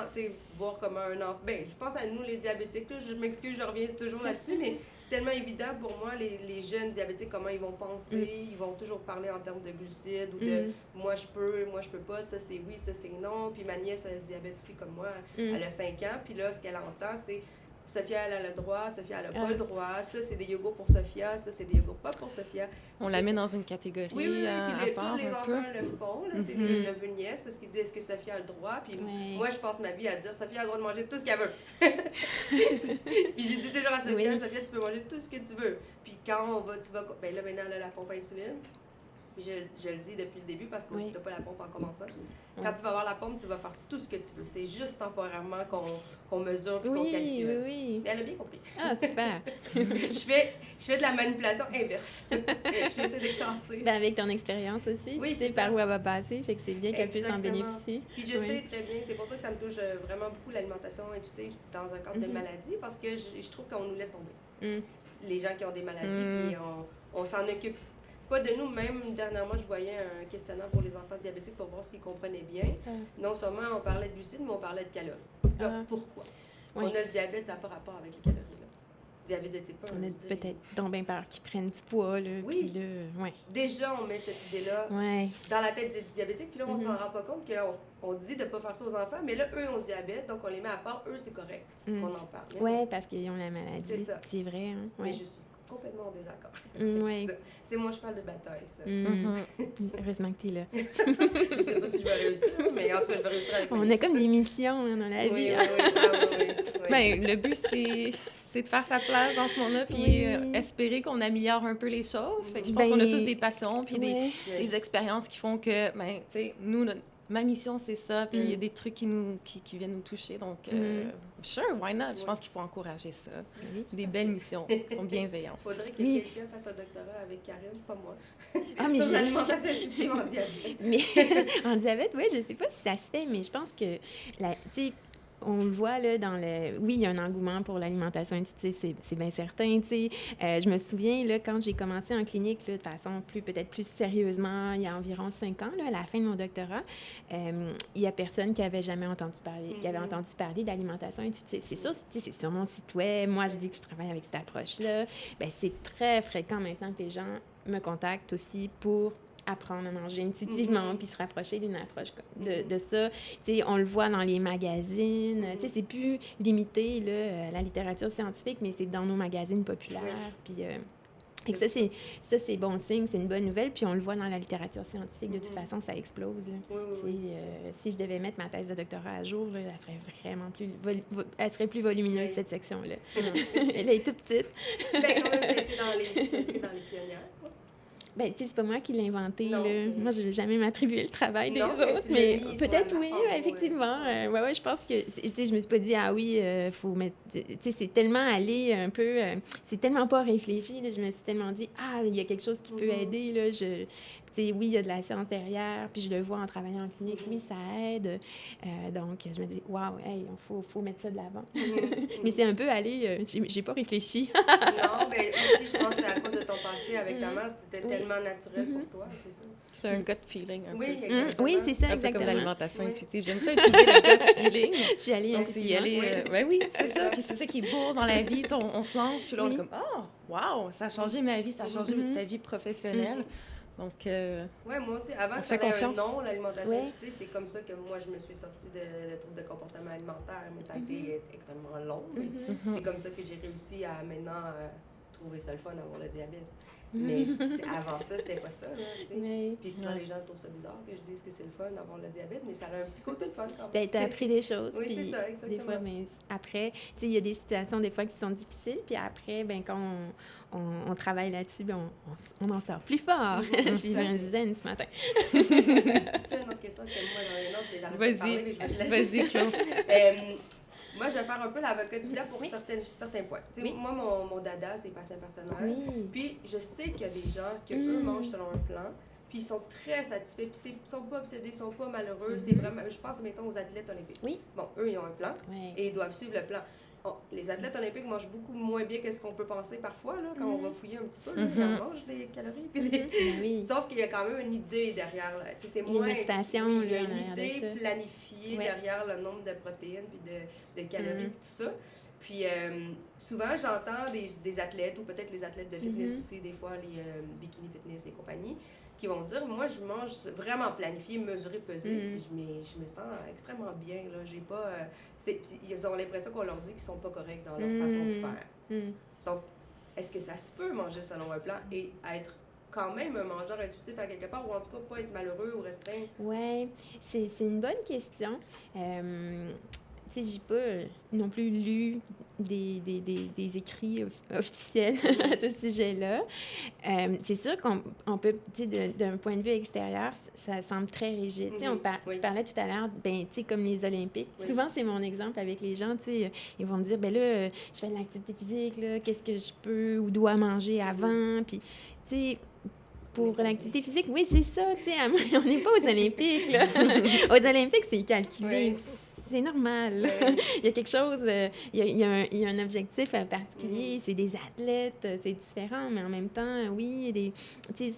voir comment un enfant... je pense à nous, les diabétiques. Là, je m'excuse, je reviens toujours là-dessus, mais c'est tellement évident pour moi, les jeunes diabétiques, comment ils vont penser. Ils vont toujours parler en termes de glucides ou de moi je peux pas, ça c'est oui, ça c'est non. Puis ma nièce a le diabète aussi comme moi, elle a 5 ans. Puis là, ce qu'elle entend, c'est Sophia, elle a le droit, Sophia, elle n'a pas le droit. Ça, c'est des yogourts pour Sophia, ça, c'est des yogourts pas pour Sophia. On la met dans une catégorie. Oui, puis tous les enfants le font, là, les neveux nièces, parce qu'ils disent est-ce que Sophia a le droit. Puis moi, je passe ma vie à dire Sophia a le droit de manger tout ce qu'elle veut. Puis j'ai dit toujours à Sophia, Sophia, tu peux manger tout ce que tu veux. Puis quand tu vas. Là, maintenant, elle a la pompe à insuline. Puis je le dis depuis le début parce que tu n'as pas la pompe en commençant. Quand tu vas avoir la pompe, tu vas faire tout ce que tu veux. C'est juste temporairement qu'on mesure et qu'on calcule. Oui. Mais elle a bien compris. Ah, super. je fais de la manipulation inverse. J'essaie de casser. Avec ton expérience aussi. Oui, tu sais par où elle va passer. Fait que c'est bien qu'elle puisse en bénéficier. Puis je sais très bien. C'est pour ça que ça me touche vraiment beaucoup l'alimentation intuitive dans un cadre de maladie parce que je trouve qu'on nous laisse tomber. Les gens qui ont des maladies, puis on s'en occupe. Pas de nous, même dernièrement, je voyais un questionnaire pour les enfants diabétiques pour voir s'ils comprenaient bien. Non seulement on parlait de glucides, mais on parlait de calories. Là, pourquoi? On a le diabète, ça n'a pas rapport avec les calories. Là. Diabète de type 1. On a peut-être donc bien peur qu'ils prennent du poids. Là, oui. Puis là, déjà, on met cette idée-là dans la tête des diabétiques, puis là, on s'en rend pas compte qu'on dit de ne pas faire ça aux enfants, mais là, eux ont le diabète, donc on les met à part. Eux, c'est correct qu'on en parle. Oui, parce qu'ils ont la maladie. C'est ça. C'est vrai. Hein? Mais je suis complètement en désaccord. C'est moi, je parle de bataille, ça. Heureusement que tu es là. Je sais pas si je vais réussir, mais en tout cas, je vais réussir avec on a comme des missions dans la vie. Oui. Ben, le but, c'est de faire sa place dans ce monde-là, puis espérer qu'on améliore un peu les choses. Fait que je pense qu'on a tous des passions, puis des expériences qui font que, tu sais, nous, ma mission, c'est ça, puis il y a des trucs qui viennent nous toucher, donc sure, why not? Je pense qu'il faut encourager ça. Des belles missions, qui sont bienveillantes. Il faudrait que quelqu'un fasse un doctorat avec Karine, pas moi. Mais sur l'alimentation intuitive en diabète. Mais en diabète, oui, je sais pas si ça se fait, mais je pense que, tu sais, on le voit là dans le... Oui, il y a un engouement pour l'alimentation intuitive, c'est bien certain, tu sais. Je me souviens, là, quand j'ai commencé en clinique, là, de façon peut-être plus sérieusement, il y a environ 5 ans, là, à la fin de mon doctorat, il y a personne qui avait jamais entendu parler d'alimentation intuitive. C'est sûr, c'est sur mon site web. Moi, je dis que je travaille avec cette approche-là. Bien, c'est très fréquent maintenant que les gens me contactent aussi pour apprendre à manger intuitivement, puis se rapprocher d'une approche de ça. Tu sais, on le voit dans les magazines. Tu sais, c'est plus limité, là, à la littérature scientifique, mais c'est dans nos magazines populaires. Puis, et que ça, c'est bon signe, c'est une bonne nouvelle. Puis on le voit dans la littérature scientifique. De toute façon, ça explose. Si je devais mettre ma thèse de doctorat à jour, là, elle serait vraiment plus volumineuse, cette section-là. Elle est toute petite. Bien, quand même, t'es dans les pionnières. Ben, tu sais, c'est pas moi qui l'ai inventé, Non, là. mais... Moi, je vais jamais m'attribuer le travail des autres, mais peut-être oui, effectivement. Ouais, je pense que, tu sais, je me suis pas dit, ah oui, faut mettre... Tu sais, c'est tellement allé un peu... c'est tellement pas réfléchi, là. Je me suis tellement dit, ah, il y a quelque chose qui peut aider, là. Tu sais, oui, il y a de la science derrière, puis je le vois en travaillant en clinique, oui, ça aide. Donc, je me dis, waouh, hey, faut mettre ça de l'avant. Mais c'est un peu allé... j'ai pas réfléchi. Non, mais aussi, je pense que c'est à cause de ton passé avec ta mère, c'était tellement naturel pour toi, c'est ça. C'est un gut feeling, un peu. Oui, c'est ça, un exactement. peu comme l'alimentation intuitive. J'aime ça utiliser le gut feeling. Je suis allée intuitivement. Ben oui, c'est ça. Puis c'est ça qui est beau dans la vie. On se lance, puis là, on est comme, wow, ça a changé ma vie, ça a changé ta vie professionnelle. Donc, oui, moi aussi, avant que ça ait un nom, l'alimentation intuitive, c'est comme ça que moi, je me suis sortie de troubles de comportement alimentaire, mais ça a été extrêmement long. C'est comme ça que j'ai réussi à maintenant trouver ça le fun d'avoir le diabète. Mais avant ça, c'était pas ça, là, tu sais. Puis souvent, les gens trouvent ça bizarre que je dise que c'est le fun d'avoir le diabète, mais ça a un petit côté de fun quand même. Ben, t'as appris des choses. Oui, c'est ça, exactement. Des fois, mais après, tu sais, il y a des situations, des fois, qui sont difficiles, puis après, ben quand on travaille là-dessus, ben on en sort plus fort. Je vivais un zen ce matin. Tu sais, une autre question, parce que moi, j'en ai une autre, mais j'arrête de parler, mais je vais te laisser. Vas-y, Claude. Moi, je vais faire un peu l'avocat du diable pour certains points. Moi, mon dada, c'est patient partenaire. Puis, je sais qu'il y a des gens qui, eux, mangent selon un plan, puis ils sont très satisfaits, puis ils sont pas obsédés, ils sont pas malheureux. C'est vraiment, je pense, mettons, aux athlètes olympiques. Bon, eux, ils ont un plan, et ils doivent suivre le plan. Les athlètes olympiques mangent beaucoup moins bien que ce qu'on peut penser parfois, là, quand on va fouiller un petit peu. Là, ils mangent des calories. Puis Sauf qu'il y a quand même une idée derrière. Là. C'est moins... il y a une idée planifiée derrière le nombre de protéines puis de calories et tout ça. Puis souvent, j'entends des athlètes, ou peut-être les athlètes de fitness aussi, des fois les bikini fitness et compagnie, qui vont dire, moi, je mange vraiment planifié, mesuré, pesé. Je me sens extrêmement bien. Là. J'ai pas, ils ont l'impression qu'on leur dit qu'ils sont pas corrects dans leur façon de faire. Donc, est-ce que ça se peut manger selon un plan et être quand même un mangeur intuitif à quelque part, ou en tout cas pas être malheureux ou restreint? Oui, c'est une bonne question. Tu sais, j'ai pas non plus lu des écrits officiels à ce sujet-là. C'est sûr qu'on peut, tu sais, d'un point de vue extérieur, ça semble très rigide. Tu sais, tu parlais tout à l'heure, ben, tu sais, comme les Olympiques. Souvent, c'est mon exemple avec les gens, tu sais, ils vont me dire, ben là, je fais de l'activité physique, là, qu'est-ce que je peux ou dois manger avant? Puis, tu sais, pour l'activité physique, oui, c'est ça, tu sais, on n'est pas aux Olympiques, là. Aux Olympiques, c'est calculé. C'est normal. Il y a quelque chose, il y a un objectif particulier, c'est des athlètes, c'est différent, mais en même temps, oui,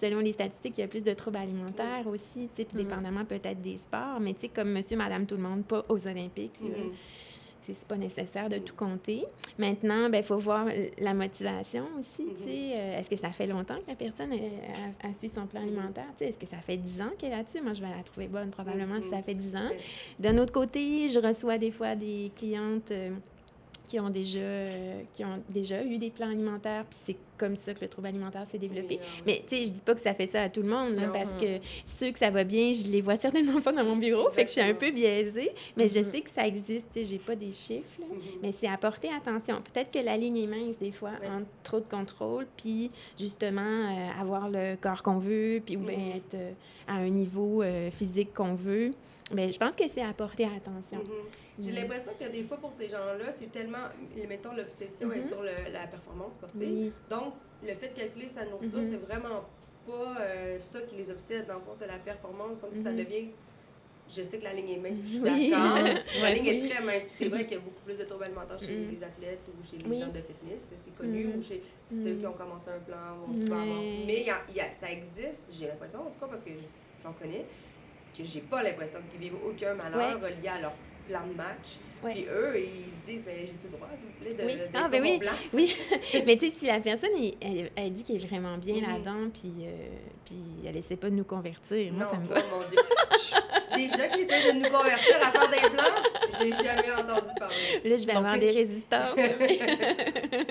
selon les statistiques, il y a plus de troubles alimentaires aussi, puis dépendamment peut-être des sports, mais comme monsieur, madame, tout le monde, pas aux Olympiques. C'est pas nécessaire de tout compter. Maintenant, il faut voir la motivation aussi. Est-ce que ça fait longtemps que la personne a suivi son plan alimentaire? Est-ce que ça fait 10 ans qu'elle est là-dessus? Moi, je vais la trouver bonne probablement si ça fait 10 ans. D'un autre côté, je reçois des fois des clientes qui ont déjà eu des plans alimentaires, puis c'est comme ça que le trouble alimentaire s'est développé. Mais tu sais, je dis pas que ça fait ça à tout le monde, là, parce que ceux que ça va bien, je les vois certainement pas dans mon bureau, fait que je suis un peu biaisée, mais je sais que ça existe, tu sais, j'ai pas des chiffres, là, mais c'est à porter attention. Peut-être que la ligne est mince des fois, entre trop de contrôle, puis justement avoir le corps qu'on veut, puis ou bien être à un niveau physique qu'on veut. Bien, je pense que c'est à porter attention. J'ai l'impression que des fois, pour ces gens-là, c'est tellement, mettons, l'obsession est sur la performance sportive. Donc, le fait de calculer sa nourriture, c'est vraiment pas ça qui les obsède. Dans le fond, c'est la performance. Donc, ça devient... Je sais que la ligne est mince, puis je suis d'accord. La ligne est très mince. Puis c'est vrai qu'il y a beaucoup plus de troubles alimentaires chez les athlètes ou chez les gens de fitness. C'est connu. Ou chez ceux qui ont commencé un plan, vont souvent avoir... Mais ça existe, j'ai l'impression, en tout cas, parce que j'en connais, que j'ai pas l'impression qu'ils vivent aucun malheur relié à leur plan de match. Puis eux, ils se disent, mais j'ai-tu le droit, s'il vous plaît, d'être sur mon plan? Oui, mais tu sais, si la personne, elle dit qu'elle est vraiment bien là-dedans, puis elle essaie pas de nous convertir, moi, ça me va. Mon Dieu. Des gens qui essaient de nous convertir à faire des plans, j'ai jamais entendu parler. Là, je vais avoir des résistances.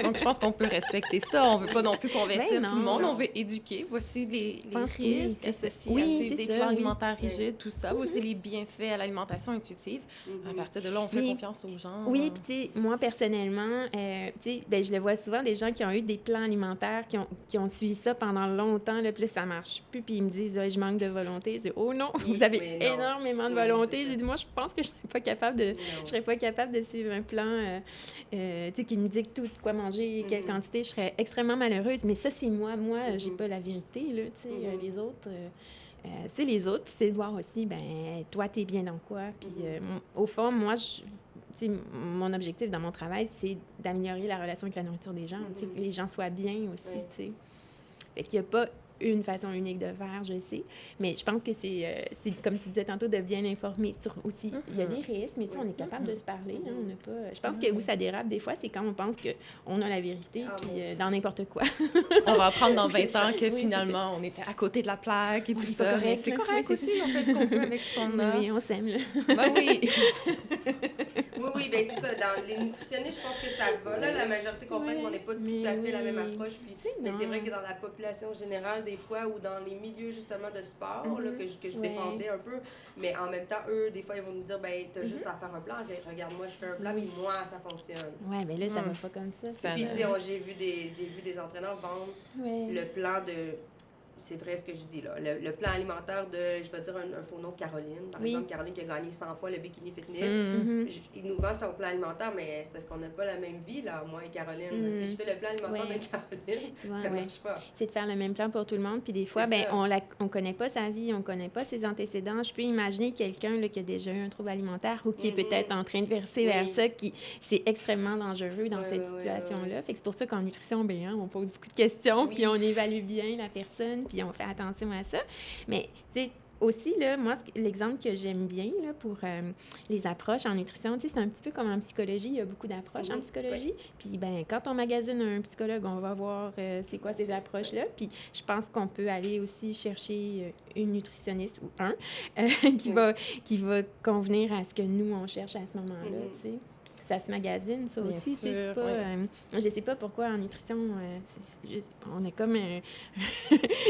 Donc, je pense qu'on peut respecter ça. On veut pas non plus convertir tout le monde. On veut éduquer. Voici les risques associés à suivre des plans alimentaires rigides, tout ça. Voici les bienfaits à l'alimentation intuitive. À partir de là, on fait confiance aux gens. Oui, puis tu sais, moi, personnellement, je le vois souvent, des gens qui ont eu des plans alimentaires, qui ont suivi ça pendant longtemps, là, puis là, ça marche plus, puis ils me disent, je manque de volonté. Je dis, oh non, vous avez énormément de volonté. J'ai dit, moi, je pense que je serais pas capable de suivre un plan, qui me dicte tout de quoi manger, quelle quantité. Je serais extrêmement malheureuse. Mais ça, c'est moi. Moi, j'ai pas la vérité, là, tu sais, les autres... c'est les autres, puis c'est de voir aussi, toi, t'es bien dans quoi. Puis au fond, moi, mon objectif dans mon travail, c'est d'améliorer la relation avec la nourriture des gens, que les gens soient bien aussi, tu sais. Fait qu'il n'y a pas une façon unique de faire, je sais, mais je pense que c'est comme tu disais tantôt, de bien informer sur aussi. Il y a des risques, mais tu sais, on est capable de se parler, hein, on n'a pas... Je pense que où ça dérape des fois, c'est quand on pense qu'on a la vérité, puis dans n'importe quoi. On va apprendre dans 20 ans que finalement, on était à côté de la plaque et tout ça. C'est correct aussi, on fait ce qu'on peut avec ce qu'on a. Oui, on s'aime, là. Ben oui. Oui, bien c'est ça. Dans les nutritionnistes, je pense que ça va. Là, la majorité comprennent qu'on n'est pas tout à fait la même approche. Puis, mais c'est vrai que dans la population générale, des fois, ou dans les milieux justement de sport, là, que je défendais un peu, mais en même temps, eux, des fois, ils vont nous dire, t'as juste à faire un plan. Regarde, moi, je fais un plan, puis moi, ça fonctionne. Oui, mais là, ça va pas comme ça. Puis, tu sais, j'ai vu des entraîneurs vendre le plan de... C'est vrai ce que je dis là. Le plan alimentaire de, je vais dire un faux nom, Caroline. Par exemple, Caroline qui a gagné 100 fois le Bikini Fitness. Il nous vend son plan alimentaire, mais c'est parce qu'on n'a pas la même vie, là, moi et Caroline. Si je fais le plan alimentaire de Caroline, ça ne marche pas. C'est de faire le même plan pour tout le monde. Puis des fois, on ne connaît pas sa vie, on ne connaît pas ses antécédents. Je peux imaginer quelqu'un là, qui a déjà eu un trouble alimentaire ou qui est peut-être en train de verser vers ça, c'est extrêmement dangereux dans cette situation-là. Fait que c'est pour ça qu'en nutrition, on pose beaucoup de questions, puis on évalue bien la personne, puis on fait attention à ça. Mais, tu sais, aussi, là, moi, l'exemple que j'aime bien là, pour les approches en nutrition, tu sais, c'est un petit peu comme en psychologie. Il y a beaucoup d'approches en psychologie. Puis, quand on magasine un psychologue, on va voir c'est quoi ces approches-là. Puis, je pense qu'on peut aller aussi chercher une nutritionniste ou qui va convenir à ce que nous, on cherche à ce moment-là, tu sais. Ça se magasine, ça Bien aussi. sûr, c'est pas, je sais pas pourquoi en nutrition, on a comme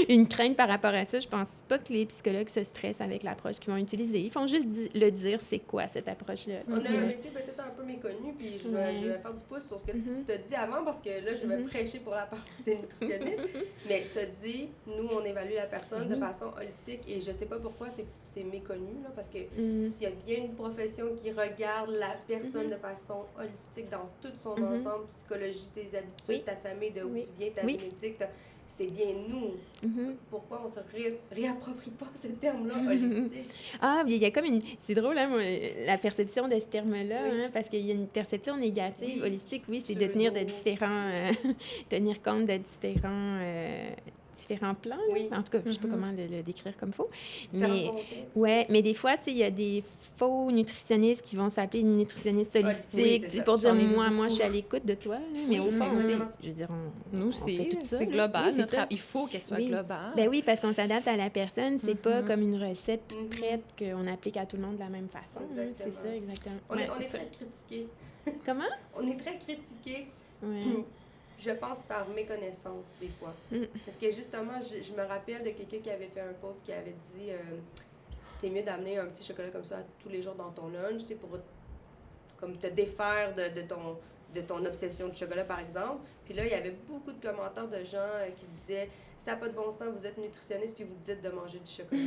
une crainte par rapport à ça. Je pense pas que les psychologues se stressent avec l'approche qu'ils vont utiliser. Ils font juste le dire c'est quoi cette approche-là. On a un métier peut-être un peu méconnu, puis je vais faire du pouce sur ce que tu t'as dit avant, parce que là, je vais prêcher pour la part des nutritionnistes. Mais tu as dit, nous, on évalue la personne de façon holistique, et je sais pas pourquoi c'est méconnu, là, parce que s'il y a bien une profession qui regarde la personne de façon holistique dans tout son ensemble, psychologie, tes habitudes, ta famille, de où tu viens, ta génétique, c'est bien nous. Pourquoi on se réapproprie pas ce terme-là, holistique? Ah, il y a comme une... C'est drôle, hein, la perception de ce terme-là, hein, parce qu'il y a une perception négative. Holistique, c'est de tenir de différents... tenir compte de différents plans. En tout cas, je ne sais pas comment le décrire comme faux. Mais des fois, il y a des faux nutritionnistes qui vont s'appeler nutritionnistes holistiques pour dire, moi, je suis à l'écoute de toi. Là, mais au fond, je veux dire, on fait tout ça. C'est global. Il faut qu'elle soit globale. Ben oui, parce qu'on s'adapte à la personne. C'est pas comme une recette toute prête qu'on applique à tout le monde de la même façon. C'est ça, exactement. On est très critiqués. Comment? On est très critiqués. Je pense par méconnaissance, des fois. Parce que justement, je me rappelle de quelqu'un qui avait fait un post qui avait dit t'es mieux d'amener un petit chocolat comme ça tous les jours dans ton lunch, c'est pour comme te défaire de ton obsession du chocolat, par exemple. Puis là, il y avait beaucoup de commentaires de gens qui disaient ça n'a pas de bon sens, vous êtes nutritionniste, puis vous dites de manger du chocolat.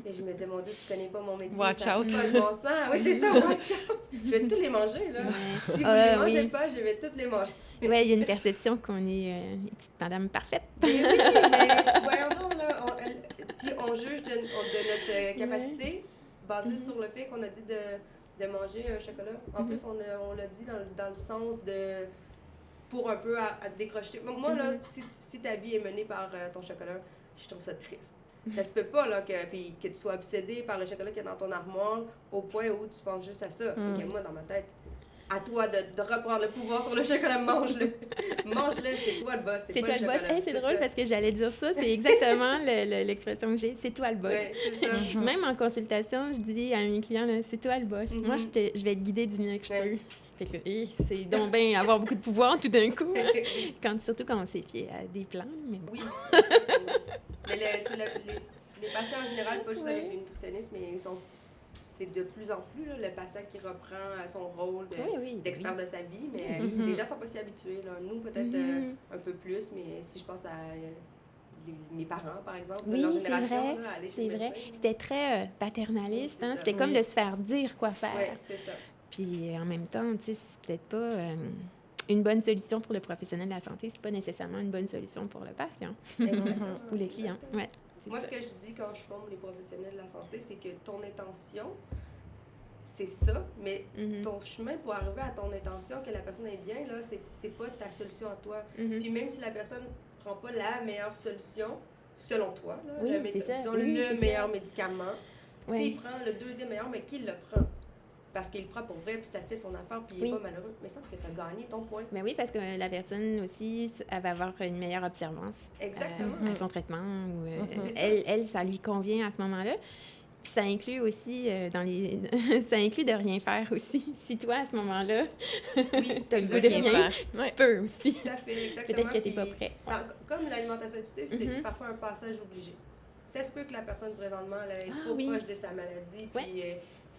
Et je me disais, mon Dieu, tu connais pas mon métier. Watch ça out. Pas de bon sens. Oui, c'est ça, watch out. Je vais tous les manger, là. Si vous ne les mangez pas, je vais toutes les manger. Oui, il y a une perception qu'on est une petite madame parfaite. Mais oui, mais voyons donc, là. Puis on juge de notre capacité basée sur le fait qu'on a dit de manger un chocolat. En plus, on l'a dit dans le sens de... pour un peu à décrocher. Moi, là, si ta vie est menée par ton chocolat, je trouve ça triste. Ça se peut pas là, que tu sois obsédé par le chocolat qu'il y a dans ton armoire au point où tu penses juste à ça. Et que moi, dans ma tête, à toi de reprendre le pouvoir sur le chocolat, mange-le. Mange-le, c'est toi le boss, c'est pas toi le boss. Hey, c'est drôle parce que j'allais dire ça, c'est exactement l'expression que j'ai, c'est toi le boss. Ouais, c'est ça. Même en consultation, je dis à mes clients, là, c'est toi le boss. Moi, je vais te guider du mieux que je peux. Fait que c'est donc bien avoir beaucoup de pouvoir tout d'un coup, hein? Surtout quand on s'est fié à des plans. Mais bon. Oui, mais les patients en général, pas juste avec les nutritionnistes, mais c'est de plus en plus là, le patient qui reprend son rôle d'expert de sa vie, mais les gens sont pas si habitués. Là. Nous, peut-être un peu plus, mais si je pense à mes parents, par exemple, de leur génération, là, aller chez le médecin. C'était très paternaliste. Hein? C'était comme de se faire dire quoi faire. Oui, c'est ça. Puis en même temps, tu sais, c'est peut-être pas une bonne solution pour le professionnel de la santé. C'est pas nécessairement une bonne solution pour le patient ou les clients. Ouais, moi, ce que je dis quand je forme les professionnels de la santé, c'est que ton intention, c'est ça, mais ton chemin pour arriver à ton intention, que la personne est bien, là, c'est pas ta solution à toi. Puis même si la personne prend pas la meilleure solution, selon toi, là, le meilleur médicament, s'il prend le deuxième meilleur, mais qu'il le prend? Parce qu'il le prend pour vrai, puis ça fait son affaire, puis il n'est pas malheureux. Mais ça fait que tu as gagné ton point. Mais oui, parce que la personne aussi, elle va avoir une meilleure observance. Exactement. À son traitement. Elle, ça lui convient à ce moment-là. Puis ça inclut aussi ça inclut de rien faire aussi. Si toi, à ce moment-là, tu as le goût de rien faire, tu peux aussi. Tout à fait, exactement. Peut-être que tu n'es pas prêt. Comme l'alimentation intuitive, c'est parfois un passage obligé. Ça se peut que la personne, présentement, elle est trop proche de sa maladie, puis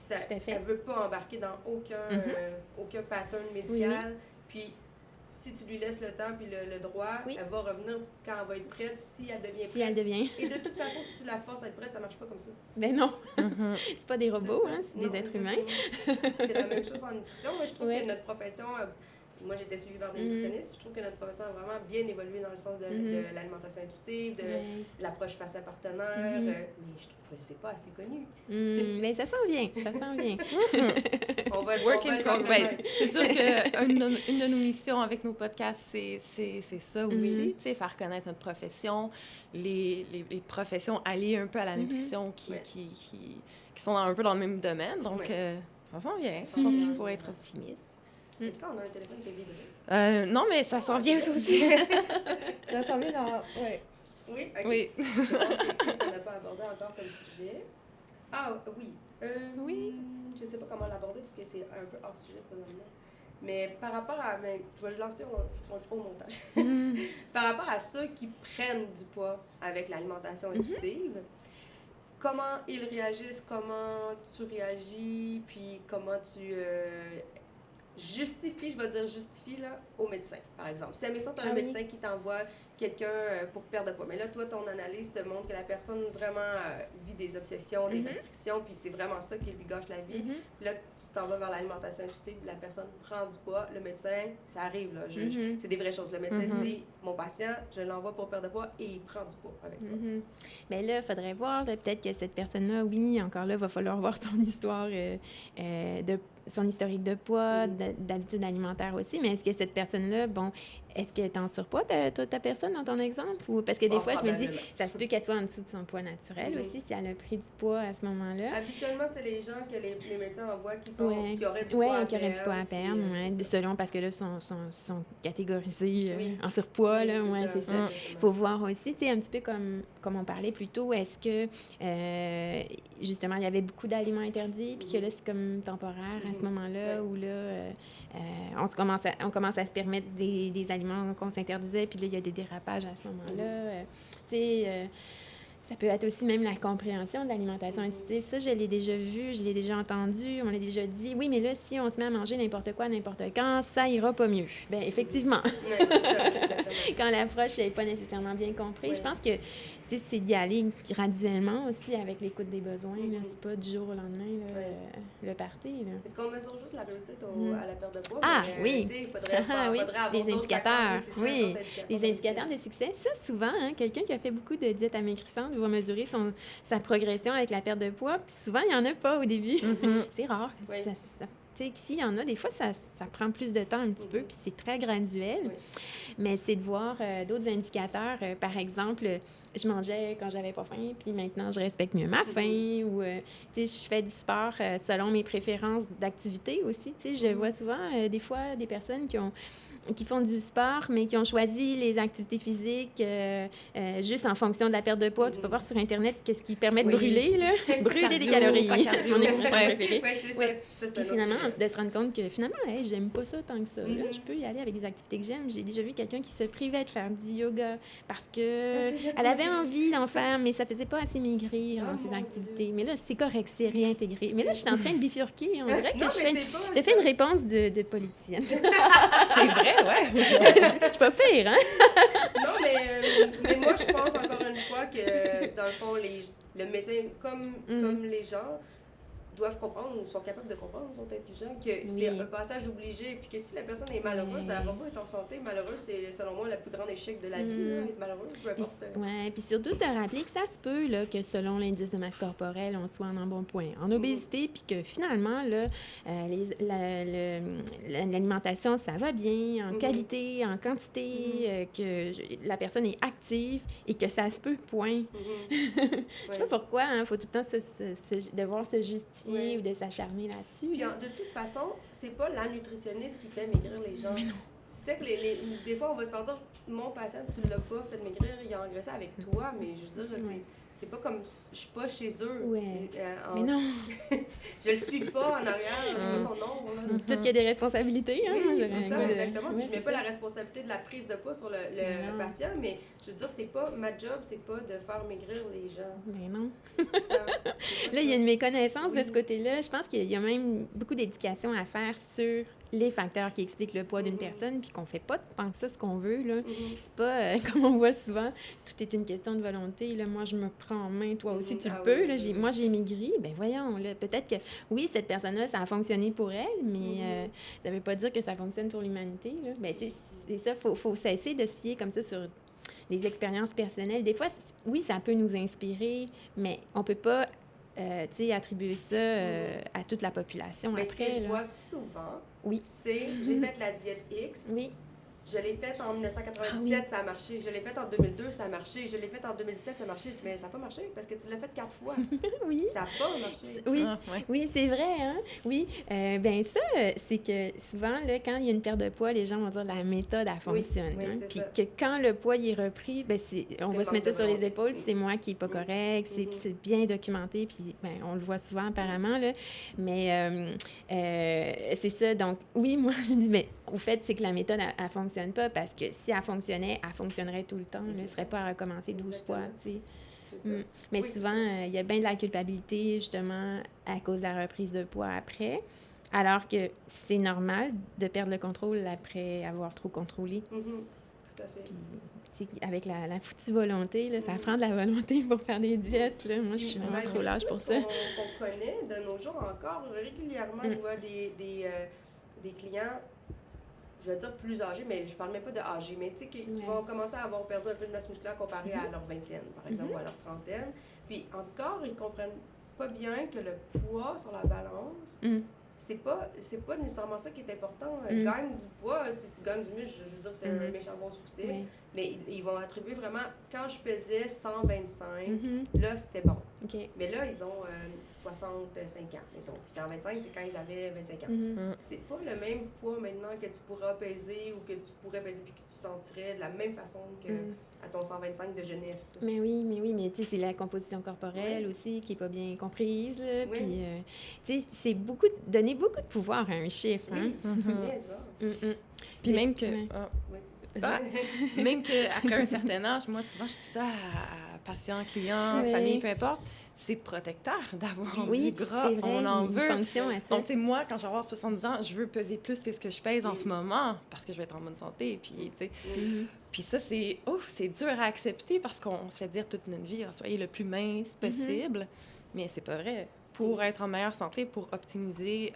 elle ne veut pas embarquer dans aucun pattern médical. Puis si tu lui laisses le temps puis le droit, elle va revenir quand elle va être prête, si elle devient prête. Elle devient. Et de toute façon, si tu la forces à être prête, ça ne marche pas comme ça. Ben non. C'est pas des robots, c'est des êtres humains. C'est la même chose en nutrition. Moi, je trouve que notre profession... Moi, j'étais suivie par des nutritionnistes. Je trouve que notre profession a vraiment bien évolué dans le sens de l'alimentation intuitive, de l'approche patient-partenaire. Mais je trouve que c'est pas assez connu. Mais ça s'en vient, On va work in progress. C'est sûr qu'une de nos missions avec nos podcasts, c'est ça aussi, tu sais, faire connaître notre profession, les professions alliées un peu à la nutrition qui sont un peu dans le même domaine. Donc, ça s'en vient. Je pense qu'il faut être optimiste. Est-ce qu'on a un téléphone qui vibre? Non, mais ça s'en vient aussi. Ça s'en vient dans... Oui, OK. Oui. Qu'est-ce qu'on n'a pas abordé encore comme sujet? Ah, oui. Je ne sais pas comment l'aborder parce que c'est un peu hors sujet présentement. Mais par rapport à... je vais le lancer, on le fera au montage. Par rapport à ceux qui prennent du poids avec l'alimentation intuitive, comment ils réagissent, comment tu réagis, puis comment tu... justifie là, au médecin, par exemple. Si, admettons, tu as un médecin qui t'envoie quelqu'un pour perdre de poids, mais là, toi, ton analyse te montre que la personne vraiment vit des obsessions, des restrictions, puis c'est vraiment ça qui lui gâche la vie. Puis là, tu t'en vas vers l'alimentation intuitive, la personne prend du poids, le médecin, ça arrive, là, c'est des vraies choses. Le médecin dit, mon patient, je l'envoie pour perdre de poids, et il prend du poids avec toi. Mais là, il faudrait voir, là, peut-être que cette personne-là, oui, encore là, il va falloir voir son histoire son historique de poids, d'habitudes alimentaires aussi, mais est-ce que cette personne-là, est-ce que tu es en surpoids, ta personne, dans ton exemple? Ou... Parce que des fois, je me dis, ça se peut qu'elle soit en dessous de son poids naturel aussi, si elle a pris du poids à ce moment-là. Habituellement, c'est les gens que les médecins envoient qui auraient du poids à perdre. Oui, qui auraient du poids à perdre, selon, parce que là, sont catégorisés en surpoids, là, c'est ça. Il faut voir aussi, tu sais, un petit peu comme on parlait plus tôt, est-ce que, justement, il y avait beaucoup d'aliments interdits, puis que là, c'est comme temporaire à ce moment-là, où là... on commence à se permettre des aliments qu'on s'interdisait, puis là, il y a des dérapages à ce moment-là. Tu sais, ça peut être aussi même la compréhension de l'alimentation intuitive. Ça, je l'ai déjà vu, je l'ai déjà entendu, on l'a déjà dit. Oui, mais là, si on se met à manger n'importe quoi, n'importe quand, ça ira pas mieux. Bien, effectivement. C'est ça, exactement. Quand l'approche n'est pas nécessairement bien comprise, je pense que c'est d'y aller graduellement aussi avec l'écoute des besoins. C'est pas du jour au lendemain, là, le party. Est-ce qu'on mesure juste la réussite à la perte de poids? Oui. Il faudrait avoir des indicateurs. Oui, des indicateurs de succès. Ça, souvent, quelqu'un qui a fait beaucoup de diètes amaigrissantes va mesurer sa progression avec la perte de poids. Puis souvent, il n'y en a pas au début. C'est rare. Oui. S'il y en a, des fois, ça prend plus de temps un petit peu, puis c'est très graduel. Oui. Mais c'est de voir d'autres indicateurs. Par exemple, je mangeais quand j'avais pas faim, puis maintenant, je respecte mieux ma faim. Ou, je fais du sport selon mes préférences d'activité aussi. Je vois souvent, des fois, des personnes qui ont qui font du sport, mais qui ont choisi les activités physiques juste en fonction de la perte de poids. Tu peux voir sur Internet qu'est-ce qui permet de brûler, là. Brûler des calories. C'est mon expression préférée. Oui, c'est Ouais. ça. Puis finalement, de se rendre compte que finalement, hey, j'aime pas ça tant que ça. Là, je peux y aller avec des activités que j'aime. J'ai déjà vu quelqu'un qui se privait de faire du yoga parce que elle avait envie d'en faire, mais ça faisait pas assez maigrir dans ses activités. Mais là, c'est correct, c'est réintégré. Mais là, je suis en train de bifurquer. On dirait que je fais une réponse de politicienne. C'est vrai, ouais. Je suis pas pire, hein? Non, mais moi, je pense encore une fois que, dans le fond, le médecin, comme les gens, doivent comprendre ou sont capables de comprendre, sont intelligents, que c'est un passage obligé, puis que si la personne est malheureuse, elle va pas être en santé. Malheureuse, c'est selon moi le plus grand échec de la vie, là, être malheureuse, peu importe. Oui, puis surtout se rappeler que ça se peut là, que selon l'indice de masse corporelle, on soit en embonpoint, en obésité, puis que finalement, là, l'alimentation, ça va bien, en qualité, en quantité, que la personne est active et que ça se peut, point. Je sais pas pourquoi, il faut tout le temps devoir se justifier ou de s'acharner là-dessus. Puis de toute façon, c'est pas la nutritionniste qui fait maigrir les gens. C'est que des fois, on va se faire dire, mon patient, tu l'as pas fait maigrir, il a engraissé avec toi, mais je veux dire, c'est pas comme, je suis pas chez eux. Mais non! Je le suis pas en arrière, je vois son nom. Tout qu'il y a des responsabilités. Hein? Oui, c'est ça, exactement. Puis je mets pas la responsabilité de la prise de poids sur le patient, mais je veux dire, c'est pas, ma job, c'est pas de faire maigrir les gens. Mais non. C'est ça. Là, il y a une méconnaissance de ce côté-là. Je pense qu'il y a même beaucoup d'éducation à faire sur les facteurs qui expliquent le poids d'une personne, puis qu'on fait pas tant que ça ce qu'on veut, là. C'est pas, comme on voit souvent, tout est une question de volonté, là. Moi, je me prends en main, toi aussi, tu le peux, là. Moi, j'ai maigri, ben voyons, là. Peut-être que, oui, cette personne-là, ça a fonctionné pour elle, mais ça veut pas dire que ça fonctionne pour l'humanité, là. Ben, tu sais, c'est ça, faut cesser de se fier comme ça sur des expériences personnelles. Des fois, oui, ça peut nous inspirer, mais on peut pas attribuer ça à toute la population. Mais après, ce que je vois souvent, c'est j'ai fait la diète X. Oui. Je l'ai faite en 1997, ça a marché. Je l'ai faite en 2002, ça a marché. Je l'ai faite en 2007, ça a marché. Mais ça n'a pas marché parce que tu l'as faite 4 fois. Oui. Ça n'a pas marché. Oui, oui, c'est vrai, hein? Oui. Ben ça, c'est que souvent, là, quand il y a une perte de poids, les gens vont dire la méthode, elle fonctionne. Oui, hein? c'est Puis ça. que quand le poids il est repris, ben on va se mettre ça sur les épaules, c'est moi qui n'est pas correct, c'est bien documenté, puis ben, on le voit souvent apparemment, là. Mais c'est ça. Donc, oui, moi, je dis, mais au fait, c'est que la méthode, elle fonctionne pas parce que si elle fonctionnait, elle fonctionnerait tout le temps. Elle ne serait pas à recommencer 12 fois, tu sais. Mais souvent, il y a bien de la culpabilité, justement, à cause de la reprise de poids après, alors que c'est normal de perdre le contrôle après avoir trop contrôlé. Tout à fait. Puis, avec la foutue volonté, là, ça prend de la volonté pour faire des diètes. Là. Moi, je suis vraiment trop lâche pour ça. On connaît de nos jours encore, régulièrement, je vois des clients, je vais dire plus âgés, mais je parle même pas de âgés, mais tu sais, qui vont commencer à avoir perdu un peu de masse musculaire comparé à leur vingtaine, par exemple, ou à leur trentaine. Puis encore, ils comprennent pas bien que le poids sur la balance, c'est pas nécessairement ça qui est important. Gagne du poids, si tu gagnes du muscle, je veux dire, c'est un méchant bon succès. Mais ils vont attribuer vraiment, quand je pesais 125, là, c'était bon. Mais là, ils ont 65 ans, mettons. Puis 125, c'est quand ils avaient 25 ans. C'est pas le même poids maintenant que tu pourras peser ou que tu pourrais peser puis que tu sentirais de la même façon que à ton 125 de jeunesse. Mais mais tu sais, c'est la composition corporelle aussi qui est pas bien comprise. Là, puis, tu sais, c'est donner beaucoup de pouvoir à un chiffre. Hein? Mais ça. Puis même que... même qu'après un certain âge, moi, souvent, je dis ça à patients, clients, famille, peu importe, c'est protecteur d'avoir du gras. C'est vrai, on en veut. Fonction à ça. Donc, tu sais, moi, quand je vais avoir 70 ans, je veux peser plus que ce que je pèse en ce moment parce que je vais être en bonne santé. Puis, tu sais, puis ça, c'est dur à accepter parce qu'on se fait dire toute notre vie, soyez le plus mince possible. Mais c'est pas vrai. Pour être en meilleure santé, pour optimiser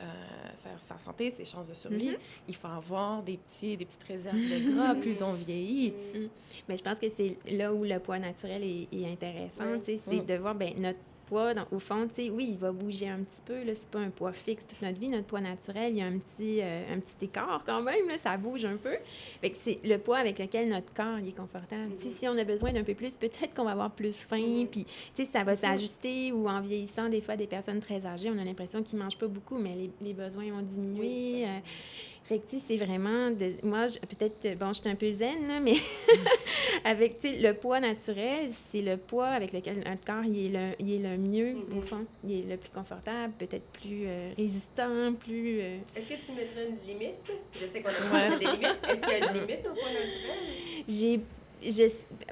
sa santé, ses chances de survie, il faut avoir des petites réserves de gras plus on vieillit. Mais je pense que c'est là où le poids naturel est intéressant, tu sais, c'est de voir, ben notre poids, au fond, tu sais, oui, il va bouger un petit peu, là, c'est pas un poids fixe toute notre vie, notre poids naturel, il y a un petit écart quand même, là, ça bouge un peu. Fait que c'est le poids avec lequel notre corps il est confortable. Si on a besoin d'un peu plus, peut-être qu'on va avoir plus faim, puis, tu sais, ça va s'ajuster, ou en vieillissant, des fois, des personnes très âgées, on a l'impression qu'ils mangent pas beaucoup, mais les besoins ont diminué. Fait que, tu sais, c'est vraiment... Moi, peut-être... Bon, je suis un peu zen, là, mais avec, tu sais, le poids naturel, c'est le poids avec lequel notre corps, il est le mieux, au fond. Il est le plus confortable, peut-être plus résistant, plus... Est-ce que tu mettrais une limite? Je sais qu'on a des limites. Est-ce qu'il y a une limite au poids naturel?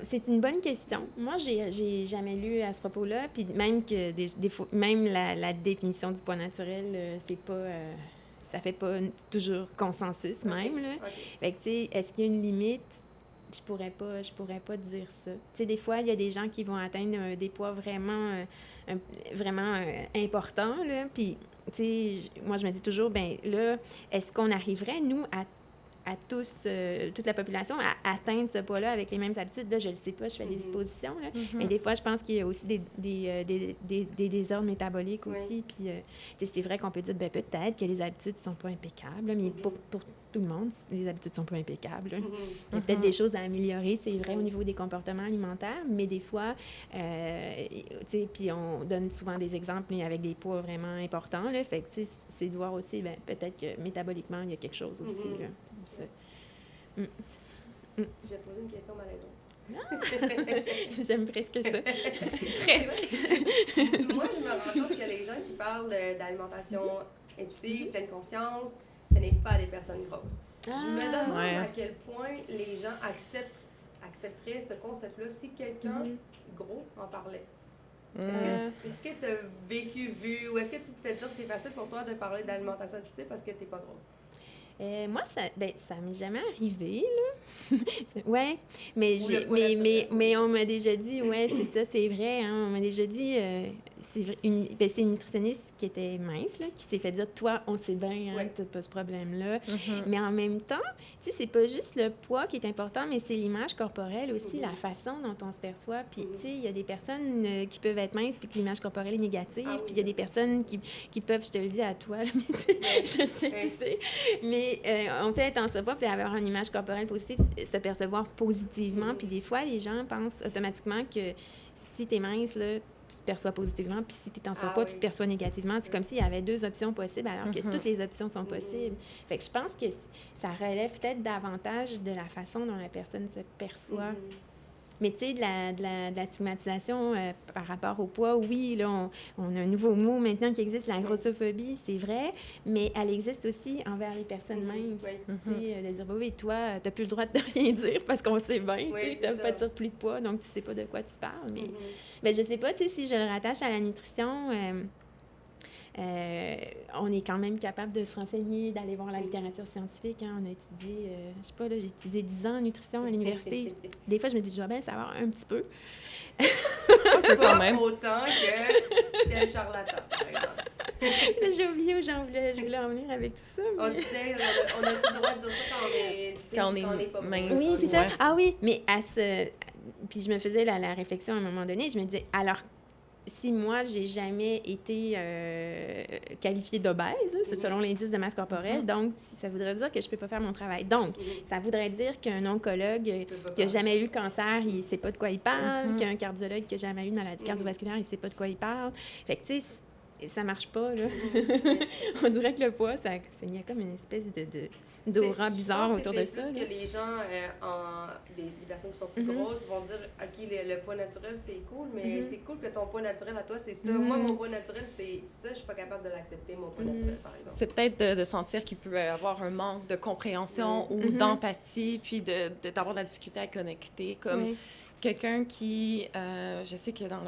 C'est une bonne question. Moi, j'ai jamais lu à ce propos-là, puis même que des fois, même la définition du poids naturel, c'est pas... ça fait pas toujours consensus, même, là. Fait que, tu sais, est-ce qu'il y a une limite? Je pourrais pas dire ça. Tu sais, des fois, il y a des gens qui vont atteindre des poids vraiment importants, là, puis, tu sais, moi, je me dis toujours, ben là, est-ce qu'on arriverait, nous, à tous, toute la population, à atteindre ce poids-là avec les mêmes habitudes? Là, je le sais pas, je fais des suppositions, là. Mais des fois, je pense qu'il y a aussi des désordres métaboliques aussi. Puis, c'est vrai qu'on peut dire, ben peut-être que les habitudes sont pas impeccables, mais pour tout le monde, les habitudes sont pas impeccables. Il y a peut-être des choses à améliorer, c'est vrai, au niveau des comportements alimentaires, mais des fois, tu sais, puis on donne souvent des exemples avec des poids vraiment importants, là. Fait que, tu sais, c'est de voir aussi, ben peut-être que métaboliquement, il y a quelque chose aussi, là. Je vais poser une question malaisante. J'aime presque ça. Presque. Moi, je me rends compte que les gens qui parlent d'alimentation intuitive, pleine conscience, ce n'est pas des personnes grosses. Je me demande à quel point les gens accepteraient ce concept-là si quelqu'un gros en parlait. Est-ce que tu as vu, ou est-ce que tu te fais dire que c'est facile pour toi de parler d'alimentation intuitive parce que tu n'es pas grosse? Moi, ça m'est jamais arrivé, là. Ouais, mais on m'a déjà dit, ouais, c'est ça, c'est vrai, hein, on m'a déjà dit, c'est une nutritionniste qui était mince, là, qui s'est fait dire, toi, on sait bien, hein, que t'as pas ce problème-là. Mais en même temps, tu sais, c'est pas juste le poids qui est important, mais c'est l'image corporelle aussi, la façon dont on se perçoit. Puis, tu sais, il y a des personnes qui peuvent être minces puis que l'image corporelle est négative. Puis, il y a des personnes qui peuvent, je te le dis à toi, là, mais je sais que tu sais, mais on peut être en surpoids puis avoir une image corporelle positive, se percevoir positivement. Puis des fois, les gens pensent automatiquement que si t'es mince, là, tu te perçois positivement, puis si t'es en surpoids, tu te perçois négativement. C'est comme s'il y avait deux options possibles, alors que toutes les options sont possibles. Fait que je pense que ça relève peut-être davantage de la façon dont la personne se perçoit. Mais tu sais, de la stigmatisation par rapport au poids, oui, là, on a un nouveau mot maintenant qui existe, la grossophobie, c'est vrai, mais elle existe aussi envers les personnes minces. Tu sais, de dire, oui, toi, t'as plus le droit de rien dire parce qu'on sait bien, tu n'as pas de surplus de poids, donc tu sais pas de quoi tu parles. Mais je sais pas, tu sais, si je le rattache à la nutrition... on est quand même capable de se renseigner, d'aller voir la littérature scientifique. Hein. On a étudié, je sais pas, là, j'ai étudié 10 ans en nutrition à l'université. Des fois, je me dis, je dois bien le savoir un petit peu. Quand même. Autant que tel charlatan, par exemple. J'ai oublié où je voulais en venir avec tout ça. Mais... On disait, on a-tu le droit de dire ça quand on est pas mince? Oui, c'est ça. Ah oui, mais puis je me faisais la réflexion à un moment donné, je me disais, alors si moi, j'ai jamais été qualifiée d'obèse, selon l'indice de masse corporelle, donc ça voudrait dire que je peux pas faire mon travail. Donc, ça voudrait dire qu'un oncologue qui a jamais eu le cancer, il sait pas de quoi il parle, qu'un cardiologue qui a jamais eu une maladie cardiovasculaire, il sait pas de quoi il parle. Fait que, tu sais, ça marche pas, là. On dirait que le poids, il y a comme une espèce d'aura bizarre autour de ça. C'est plus que les gens, les personnes qui sont plus grosses, vont dire, OK, le poids naturel, c'est cool, mais c'est cool que ton poids naturel à toi, c'est ça. Moi, mon poids naturel, c'est ça, je suis pas capable de l'accepter, mon poids naturel, par exemple. C'est peut-être de sentir qu'il peut y avoir un manque de compréhension ou d'empathie, puis d'avoir de la difficulté à connecter, comme quelqu'un qui, je sais que dans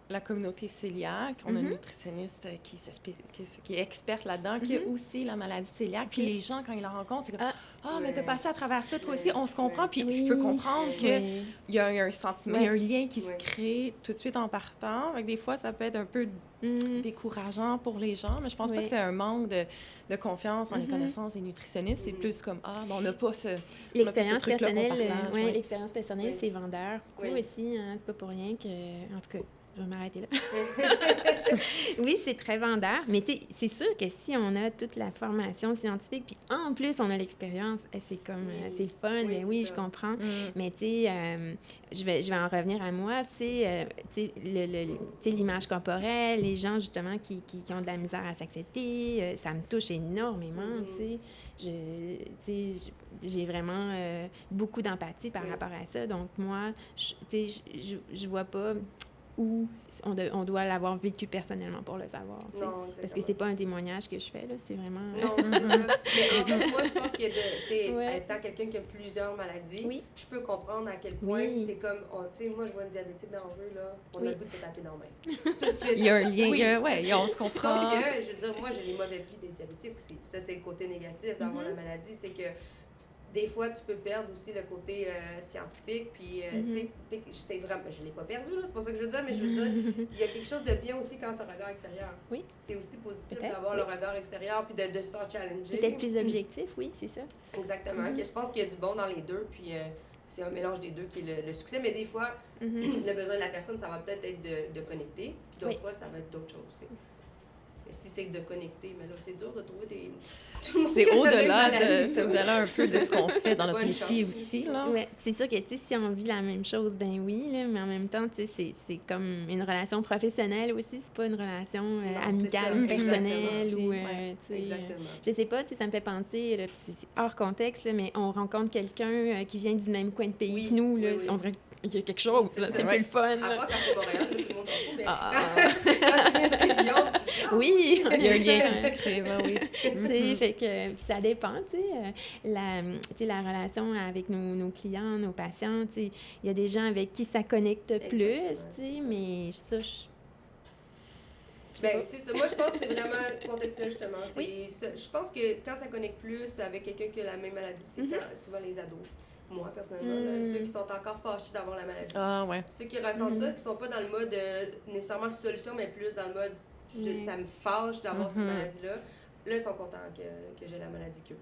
la communauté cœliaque, on a une nutritionniste qui est experte là-dedans, qui a aussi la maladie cœliaque. Puis les gens, quand ils la rencontrent, c'est comme « Ah, mais t'as passé à travers ça, toi aussi, on se comprend. » Puis je peux comprendre qu'il y a un sentiment, un lien qui se crée tout de suite en partant. Des fois, ça peut être un peu décourageant pour les gens, mais je pense pas que c'est un manque de confiance dans les connaissances des nutritionnistes. C'est plus comme « Ah, ben, on n'a pas ce l'expérience personnelle, l'expérience personnelle, c'est vendeur. Beaucoup aussi, hein, c'est pas pour rien que... En tout cas... je vais m'arrêter là. Oui, c'est très vendeur, mais tu sais, c'est sûr que si on a toute la formation scientifique, puis en plus, on a l'expérience, c'est comme, c'est le fun, mais oui, je comprends. Mais tu sais, je vais en revenir à moi, tu sais, l'image corporelle, les gens, justement, qui ont de la misère à s'accepter, ça me touche énormément, tu sais. J'ai vraiment beaucoup d'empathie par rapport à ça. Donc, moi, je vois pas où on doit l'avoir vécu personnellement pour le savoir. Non, parce que c'est pas un témoignage que je fais, là, c'est vraiment... Non, c'est ça. Mais en fait, moi, je pense que étant quelqu'un qui a plusieurs maladies, je peux comprendre à quel point c'est comme, tu sais, moi, je vois une diabétique dans la rue, là, on a le goût de se taper dans la main. Tout de suite. Il y a un lien, on se comprend. Sauf que, je veux dire, moi, j'ai les mauvais plis des diabétiques aussi. Ça, c'est le côté négatif d'avoir la maladie, c'est que des fois, tu peux perdre aussi le côté scientifique, puis, tu sais, je l'ai pas perdu, là, c'est pas ça que je veux dire, mais je veux dire, il y a quelque chose de bien aussi quand c'est un regard extérieur. Oui. C'est aussi positif d'avoir le regard extérieur, puis de se faire challenger. Peut-être plus objectif, oui, c'est ça. Exactement. Je pense qu'il y a du bon dans les deux, puis c'est un mélange des deux qui est le succès, mais des fois, le besoin de la personne, ça va peut-être être de connecter, puis d'autres fois, ça va être d'autres choses. Si c'est de connecter, mais là, c'est dur de trouver des... C'est au-delà un peu de ce qu'on fait dans notre métier aussi, là. Oui, c'est sûr que, tu sais, si on vit la même chose, ben oui, là, mais en même temps, tu sais, c'est comme une relation professionnelle aussi, c'est pas une relation amicale, personnelle ou... Exactement. Je sais pas, tu sais, ça me fait penser, là, c'est hors contexte, là, mais on rencontre quelqu'un qui vient du même coin de pays que nous, là, on dirait qu'il y a quelque chose, là, c'est plus le fun. À part quand c'est Montréal, tout le monde s'en fout, mais quand tu viens de région, oui, il y a un lien qui se crée, oui. Tu sais, fait que ça dépend, tu sais, la relation avec nos clients, nos patients, tu sais, il y a des gens avec qui ça connecte plus, tu sais, mais ça, c'est ça. Moi, je pense que c'est vraiment contextuel, justement. Je pense que quand ça connecte plus avec quelqu'un qui a la même maladie, c'est souvent les ados. Moi, personnellement, là, ceux qui sont encore fâchés d'avoir la maladie. Ah, ouais. Ceux qui ressentent ça, qui sont pas dans le mode nécessairement solution, mais plus dans le mode ça me fâche d'avoir cette maladie-là. Là, ils sont contents que j'ai la maladie qu'eux.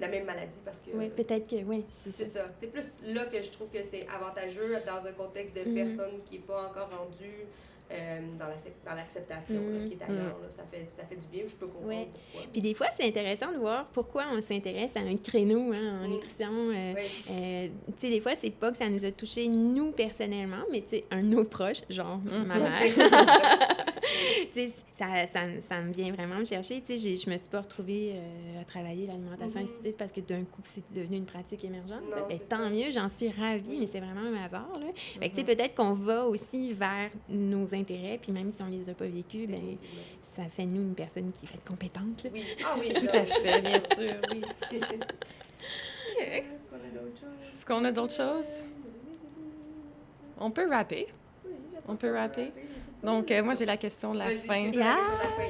La même maladie, parce que... Oui, peut-être que, oui. C'est ça. C'est plus là que je trouve que c'est avantageux dans un contexte de personne qui n'est pas encore rendue dans l'acceptation, qui est ailleurs. Là. Ça fait du bien, je peux comprendre pourquoi. Puis des fois, c'est intéressant de voir pourquoi on s'intéresse à un créneau en nutrition. Tu sais, des fois, c'est pas que ça nous a touchés, nous, personnellement, mais tu sais, un autre proche, genre ma mère. Tu sais, ça me vient vraiment me chercher. Tu sais, je me suis pas retrouvée à travailler l'alimentation intuitive parce que d'un coup, c'est devenu une pratique émergente. Tant mieux, j'en suis ravie, mais c'est vraiment un hasard. Là. Fait que, tu sais, peut-être qu'on va aussi vers nos intérêts, puis même si on les a pas vécus, ben ça fait nous une personne qui va être compétente. Là. Oui, oui, tout à fait, bien sûr, oui. OK. Est-ce qu'on a d'autres choses? On peut rapper. On peut rapper. Donc, moi, j'ai la question de la fin.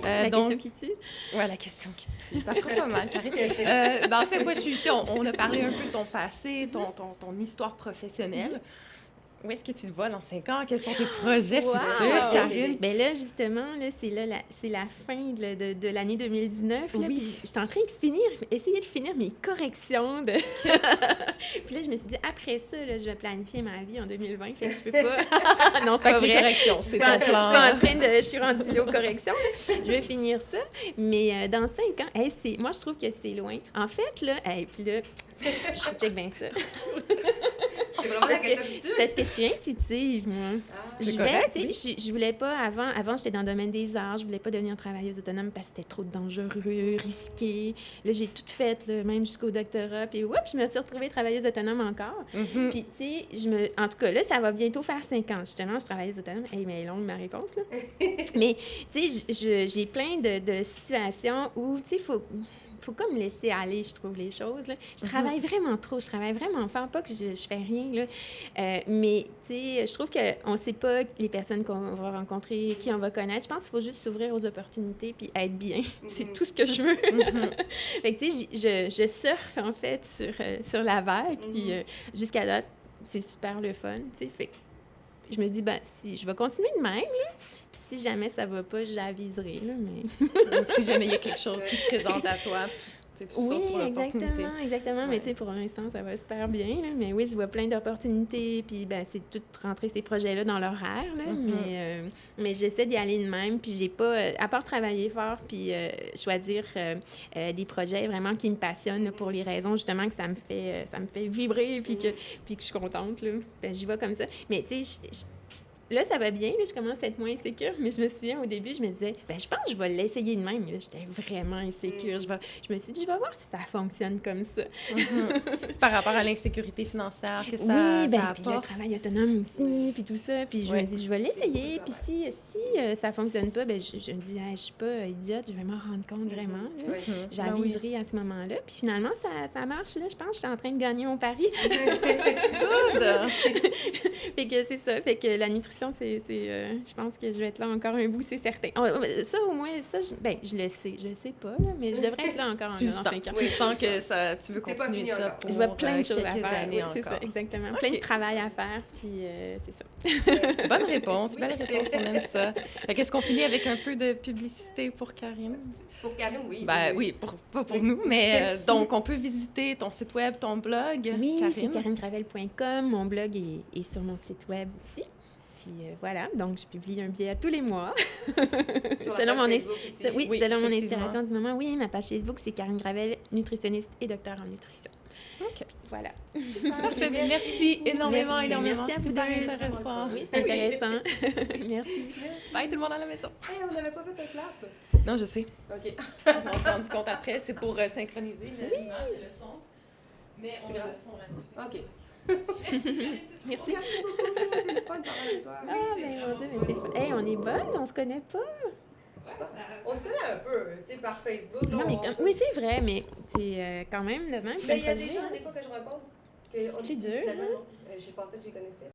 La question qui tue? Oui, la question qui tue. Ça fera pas mal, Karine. En fait, moi, on a parlé un peu de ton passé, ton histoire professionnelle. Où est-ce que tu te vois dans 5 ans? Quels sont tes projets futurs, Karine? Bien là, justement, là, c'est la fin de l'année 2019. Là, puis je suis en train de essayer de finir mes corrections. Puis là, je me suis dit, après ça, là, je vais planifier ma vie en 2020. Fait que je peux pas... Non, c'est pas vrai. Corrections, c'est ton plan. Je suis rendue aux corrections. Je vais finir ça. Mais dans 5 ans, moi, je trouve que c'est loin. En fait, là, puis là, je check bien ça. C'est vraiment la question qui tue. Parce que je suis intuitive, moi. Je voulais pas, avant j'étais dans le domaine des arts, je voulais pas devenir travailleuse autonome parce que c'était trop dangereux, risqué. Là, j'ai tout fait, là, même jusqu'au doctorat, puis je me suis retrouvée travailleuse autonome encore. Puis, tu sais, en tout cas, là, ça va bientôt faire 5 ans, justement, je travailleuse autonome. Mais elle est longue, ma réponse, là. Mais, tu sais, j'ai plein de situations où, tu sais, faut comme laisser aller, je trouve, les choses. Là. Je travaille vraiment trop, je travaille vraiment fort, pas que je fais rien, là. Mais, tu sais, je trouve qu'on ne sait pas les personnes qu'on va rencontrer, qui on va connaître. Je pense qu'il faut juste s'ouvrir aux opportunités puis être bien. C'est tout ce que je veux. Fait que, tu sais, je surfe, en fait, sur la vague. Puis, jusqu'à date, c'est super le fun, tu sais. Fait que je me dis, ben, si je vais continuer de même, là. Puis si jamais ça va pas, j'aviserai, là, mais... Si jamais il y a quelque chose qui se présente à toi, Tu sautes sur l'opportunité. Exactement. Ouais. Mais tu sais, pour l'instant, ça va super bien. Là. Mais oui, je vois plein d'opportunités. Puis, ben, c'est tout rentrer ces projets-là dans l'horaire. Là. Mais j'essaie d'y aller de même. Puis, j'ai pas, à part travailler fort, puis choisir des projets vraiment qui me passionnent là, pour les raisons, justement, que ça me fait vibrer. Puis que je suis contente. Là. Ben, j'y vais comme ça. Mais tu sais, là, ça va bien, là, je commence à être moins insécure, mais je me souviens, au début, je me disais, ben je pense que je vais l'essayer de même. Là, j'étais vraiment insécure. Je me suis dit, je vais voir si ça fonctionne comme ça. Par rapport à l'insécurité financière que ça, oui, ben, ça puis le apporte. travail autonome aussi, puis tout ça. Puis je me dis, je vais l'essayer, puis si ça fonctionne pas, ben je me dis, je suis pas idiote, je vais m'en rendre compte vraiment. J'aviserai à ce moment-là. Puis finalement, ça marche, là. Je pense que je suis en train de gagner mon pari. Good! Fait que c'est ça. Fait que la nutrition, je pense que je vais être là encore un bout, c'est certain. Ça, au moins, je le sais. Je le sais pas, là, mais je devrais être là encore dans 5 ans. Tu sens que tu veux continuer ça pour je vois plein de choses à faire. années c'est encore. ça, exactement. Okay. Plein de travail à faire, puis c'est ça. Bonne réponse, belle réponse, on aime ça. Est-ce qu'on finit avec un peu de publicité pour Karine? Pour Karine, oui. Oui, pas pour nous, mais donc on peut visiter ton site web, ton blog. Oui, Karine. c'est karinetravel.com. Mon blog est sur mon site web aussi. Puis voilà, donc je publie un billet tous les mois. Selon mon selon mon inspiration du moment. Oui, ma page Facebook, c'est Karine Gravel, nutritionniste et docteur en nutrition. OK. Puis voilà. Parfait. Merci énormément. Merci à vous Super deux. intéressant. Oui, c'est intéressant. Merci. Bye tout le monde à la maison. Hey, on n'avait pas fait un clap. Non, je sais. OK. On s'est rendu compte après, c'est pour synchroniser l'image et le son. Mais on a le son là-dessus. OK. Merci. Merci beaucoup. C'est le fun de parler avec toi. Ah, ben mon Dieu, mais c'est fun. Hey, on est bonnes, on se connaît pas. On se connaît un peu, tu sais, par Facebook. Là, Non, mais oui, c'est vrai, mais c'est quand même de même. Mais il y a des gens, des fois, que je rencontre, que C'est dur, finalement, j'ai pensé que je les connaissais.